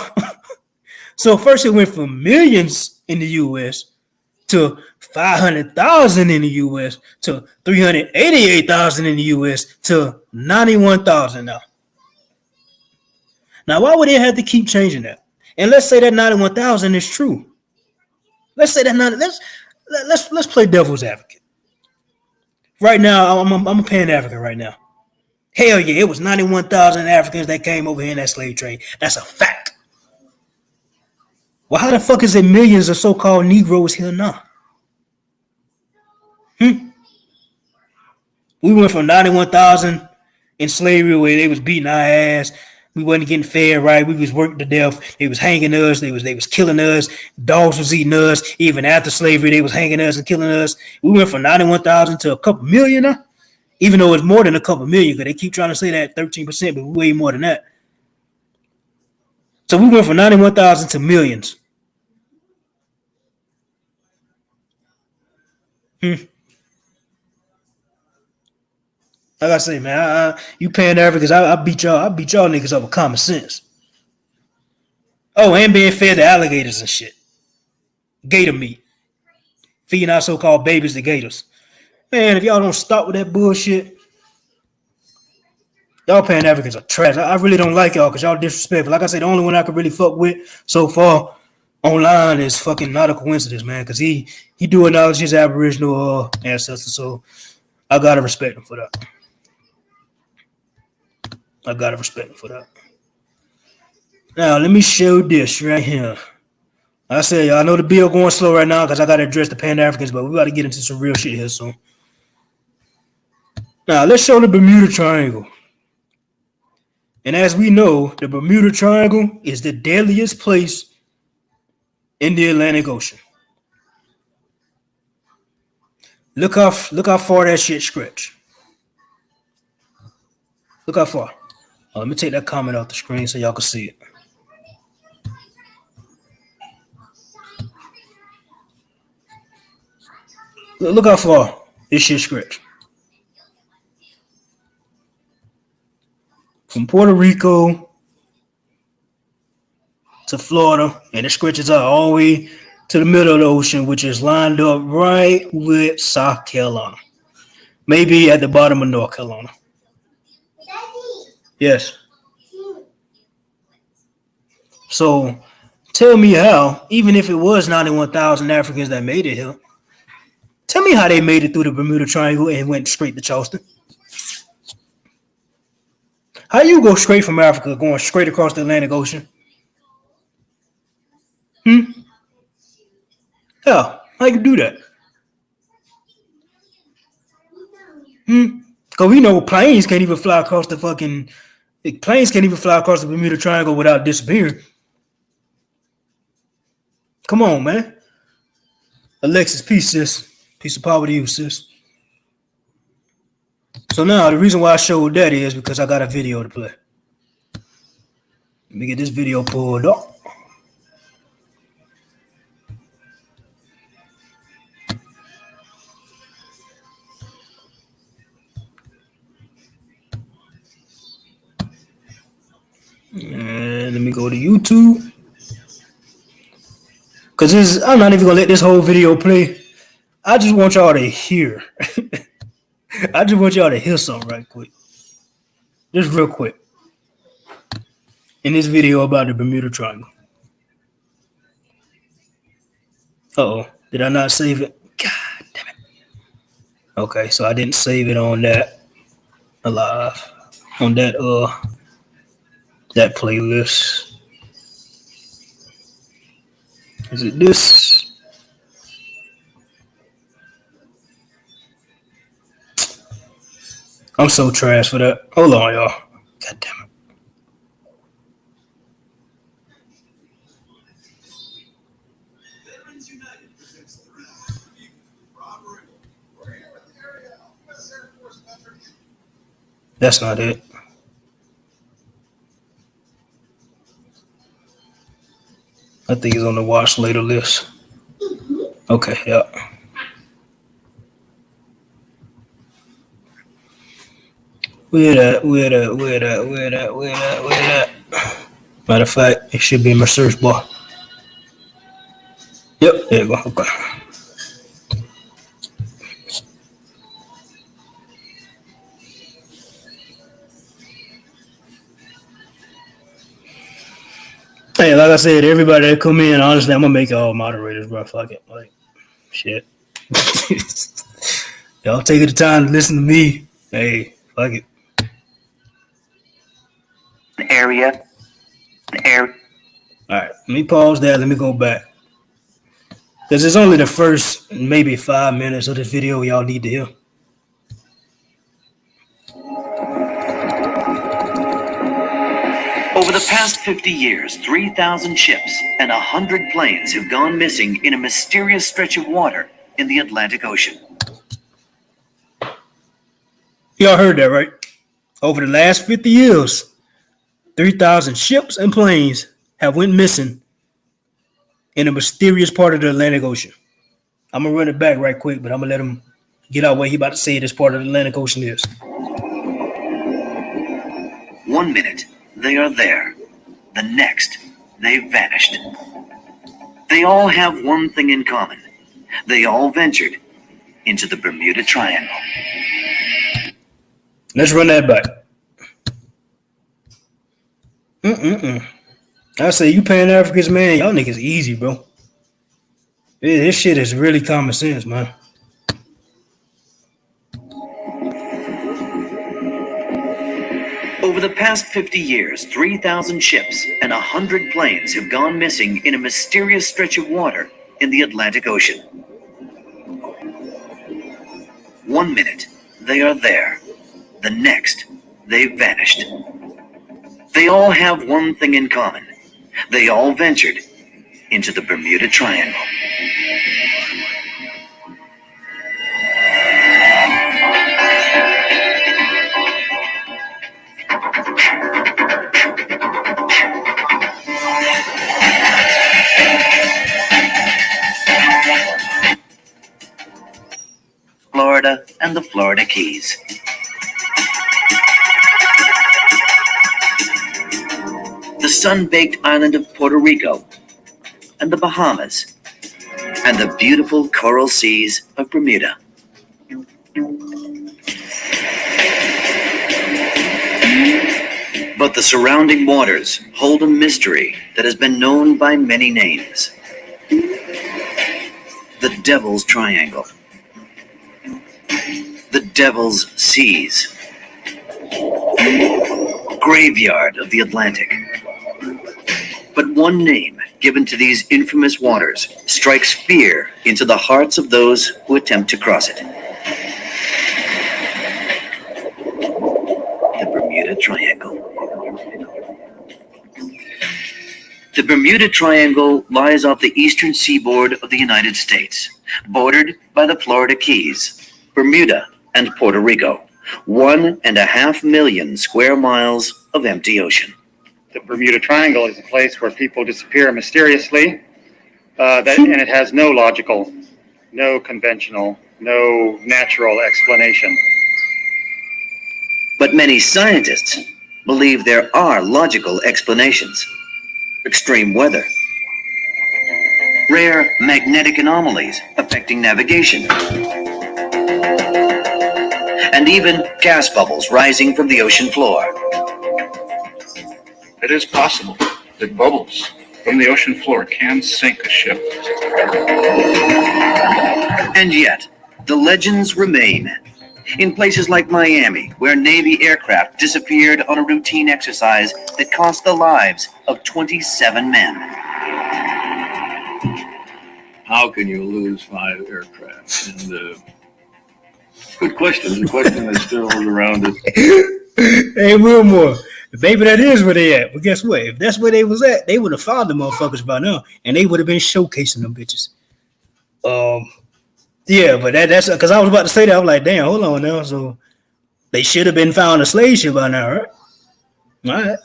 So first it went from millions in the U.S. to 500,000 in the U.S. to 388,000 in the U.S. to 91,000 now. Now, why would they have to keep changing that? And let's say that 91,000 is true. Let's say that let's play devil's advocate. Right now, I'm a Pan-African right now. Hell yeah, it was 91,000 Africans that came over here in that slave trade. That's a fact. Well, how the fuck is it millions of so-called Negroes here now? We went from 91,000 in slavery where they was beating our ass. We wasn't getting fed right. We was worked to death. They was hanging us. They was killing us. Dogs was eating us. Even after slavery, they was hanging us and killing us. We went from 91,000 to a couple million now. Even though it's more than a couple million, because they keep trying to say that 13%, but way more than that. So we went from 91,000 to millions. Like I say, man, you Pan Africans, I beat y'all niggas up with common sense. Oh, and being fed to alligators and shit. Gator meat. Feeding our so-called babies to gators. Man, if y'all don't stop with that bullshit, y'all Pan Africans are trash. I really don't like y'all because y'all disrespectful. Like I said, the only one I could really fuck with so far online is fucking not a coincidence, man, because he do acknowledge his Aboriginal ancestors, so I gotta respect him for that. Now, let me show this right here. I say, I know the bill going slow right now because I got to address the Pan Africans, but we got to get into some real shit here soon. Now, let's show the Bermuda Triangle. And as we know, the Bermuda Triangle is the deadliest place in the Atlantic Ocean. Look how far that shit stretch. Look how far. Let me take that comment off the screen so y'all can see it. Look how far this shit stretch. From Puerto Rico to Florida, and it stretches out all the way to the middle of the ocean, which is lined up right with South Carolina. Maybe at the bottom of North Carolina. Yes. So, tell me how, even if it was 91,000 Africans that made it here, tell me how they made it through the Bermuda Triangle and went straight to Charleston. How you go straight from Africa, going straight across the Atlantic Ocean? How you do that? Because we know planes can't even fly across the Bermuda Triangle without disappearing. Come on, man. Alexis, peace, sis. Peace of power to you, sis. So now, the reason why I showed that is because I got a video to play. Let me get this video pulled up. And let me go to YouTube. Because I'm not even going to let this whole video play. I just want y'all to hear. I just want y'all to hear something right quick. Just real quick. In this video about the Bermuda Triangle. Uh-oh. Did I not save it? God damn it. Okay, so I didn't save it on that alive. On that playlist. Is it this? I'm so trash for that. Hold on, y'all. God damn it. That's not it. I think it's on the watch later list. Okay, yeah. Where that? Matter of fact, it should be in my search bar. Yep, there you go. Okay. Hey, like I said, everybody that come in, honestly, I'm gonna make y'all moderators, bro. Fuck it. Like, shit. Y'all taking the time to listen to me. Hey, fuck it. Area. All right, let me pause that. Let me go back. Because it's only the first maybe 5 minutes of this video y'all need to hear. Over the past 50 years, 3,000 ships and 100 planes have gone missing in a mysterious stretch of water in the Atlantic Ocean. Y'all heard that, right? Over the last 50 years, 3,000 ships and planes have went missing in a mysterious part of the Atlantic Ocean. I'm going to run it back right quick, but I'm going to let him get out what he about to say this part of the Atlantic Ocean is. 1 minute, they are there. The next, they've vanished. They all have one thing in common. They all ventured into the Bermuda Triangle. Let's run that back. I say, you Pan-Africans, man, y'all niggas easy, bro. This shit is really common sense, man. Over the past 50 years, 3,000 ships and 100 planes have gone missing in a mysterious stretch of water in the Atlantic Ocean. 1 minute, they are there. The next, they've vanished. They all have one thing in common. They all ventured into the Bermuda Triangle. Florida and the Florida Keys. The sun-baked island of Puerto Rico and the Bahamas and the beautiful coral seas of Bermuda. But the surrounding waters hold a mystery that has been known by many names. The Devil's Triangle. The Devil's Seas. Graveyard of the Atlantic. But one name given to these infamous waters strikes fear into the hearts of those who attempt to cross it. The Bermuda Triangle. The Bermuda Triangle lies off the eastern seaboard of the United States, bordered by the Florida Keys, Bermuda, and Puerto Rico. 1.5 million square miles of empty ocean. The Bermuda Triangle is a place where people disappear mysteriously, and it has no logical, no conventional, no natural explanation. But many scientists believe there are logical explanations. Extreme weather, rare magnetic anomalies affecting navigation, and even gas bubbles rising from the ocean floor. It is possible that bubbles from the ocean floor can sink a ship. And yet, the legends remain. In places like Miami, where Navy aircraft disappeared on a routine exercise that cost the lives of 27 men. How can you lose 5 aircraft? And good question. The question that still was around it. Hey, Wilmore, maybe that is where they at. But guess what? If that's where they was at, they would have found the motherfuckers by now, and they would have been showcasing them bitches. Yeah, but that's because I was about to say that. I was like, damn, hold on now. So they should have been found a slave ship by now, right? All right.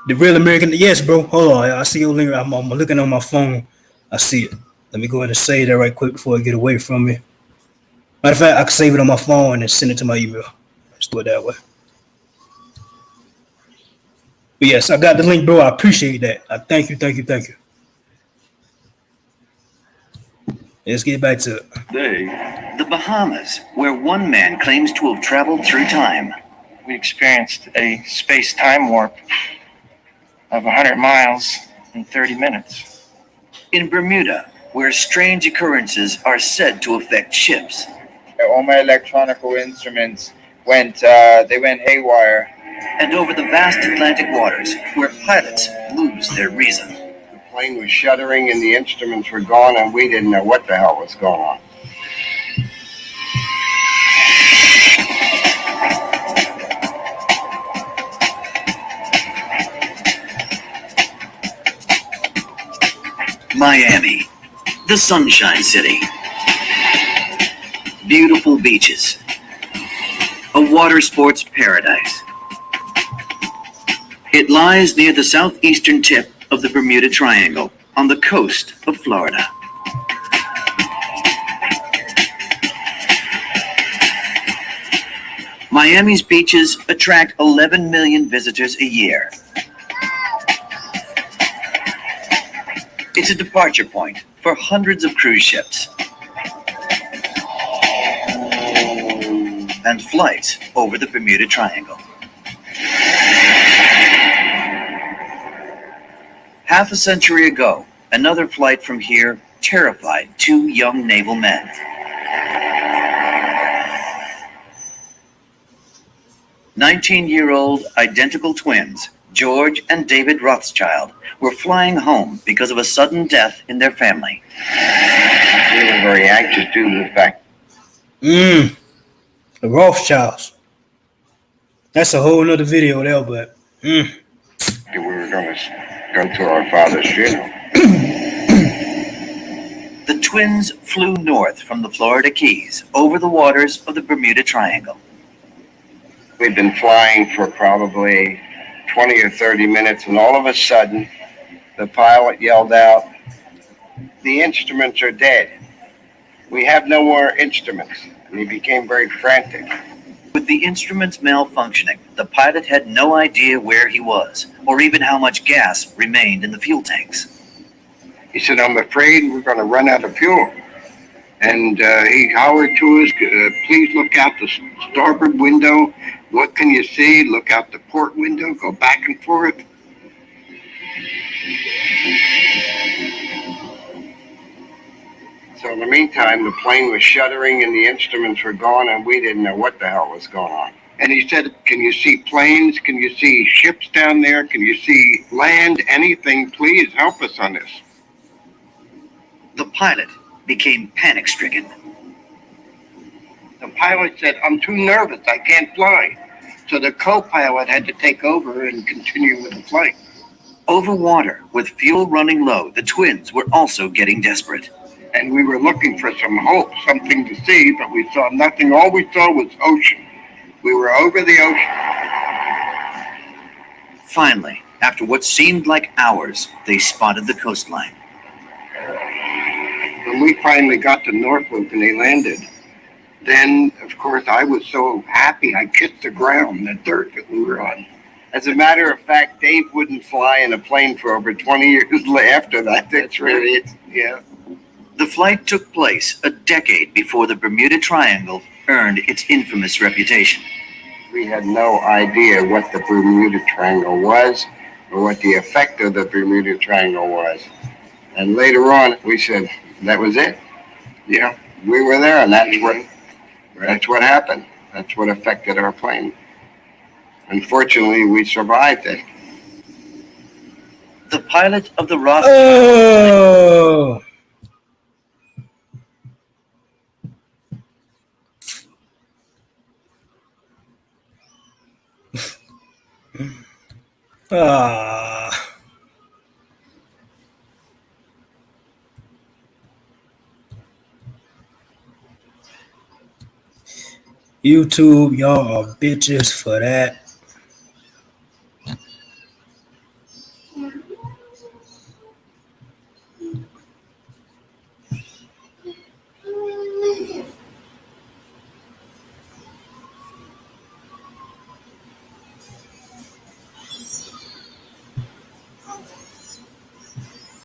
The Real American, yes, bro. Hold on, I see your link. I'm looking on my phone. I see it. Let me go ahead and save that right quick before I get away from me. Matter of fact, I can save it on my phone and then send it to my email. Let's do it that way. But yes, I got the link, bro. I appreciate that. Thank you. Let's get back to it. The Bahamas, where one man claims to have traveled through time. We experienced a space-time warp of 100 miles in 30 minutes. In Bermuda, where strange occurrences are said to affect ships. All my electronical instruments went haywire. And over the vast Atlantic waters, where pilots lose their reason. The plane was shuddering and the instruments were gone and we didn't know what the hell was going on. Miami, the Sunshine City. beautiful beaches, a water sports paradise. It lies near the southeastern tip of the Bermuda Triangle on the coast of Florida. Miami's beaches attract 11 million visitors a year. It's a departure point for hundreds of cruise ships and flights over the Bermuda Triangle. Half a century ago, another flight from here terrified two young naval men. "19-year-old identical twins, George and David Rothschild, were flying home because of a sudden death in their family. We were very anxious due to the fact. The Rothschilds. That's a whole nother video there, but that we were going to go to our father's funeral. The twins flew north from the Florida Keys over the waters of the Bermuda Triangle. We'd been flying for probably 20 or 30 minutes, and all of a sudden, the pilot yelled out, "The instruments are dead. We have no more instruments." And he became very frantic. With the instruments malfunctioning, the pilot had no idea where he was, or even how much gas remained in the fuel tanks. He said, "I'm afraid we're going to run out of fuel." And he hollered to us, "Please look out the starboard window. What can you see? Look out the port window. Go back and forth." So in the meantime, the plane was shuddering and the instruments were gone, and we didn't know what the hell was going on. And he said, "Can you see planes? Can you see ships down there? Can you see land? Anything? Please help us on this." The pilot became panic-stricken. The pilot said, "I'm too nervous. I can't fly." So the co-pilot had to take over and continue with the flight. Over water, with fuel running low, the twins were also getting desperate. And we were looking for some hope, something to see, but we saw nothing. All we saw was ocean. We were over the ocean. Finally, after what seemed like hours, they spotted the coastline. When we finally got to Norfolk and they landed, then, of course, I was so happy. I kissed the ground, the dirt that we were on. As a matter of fact, Dave wouldn't fly in a plane for over 20 years after that. That's really it. Yeah. The flight took place a decade before the Bermuda Triangle earned its infamous reputation. We had no idea what the Bermuda Triangle was or what the effect of the Bermuda Triangle was. And later on, we said, that was it. Yeah, we were there, and that's what happened. That's what affected our plane. Unfortunately, we survived it. The pilot of the Rothschild. oh, YouTube, y'all are bitches for that.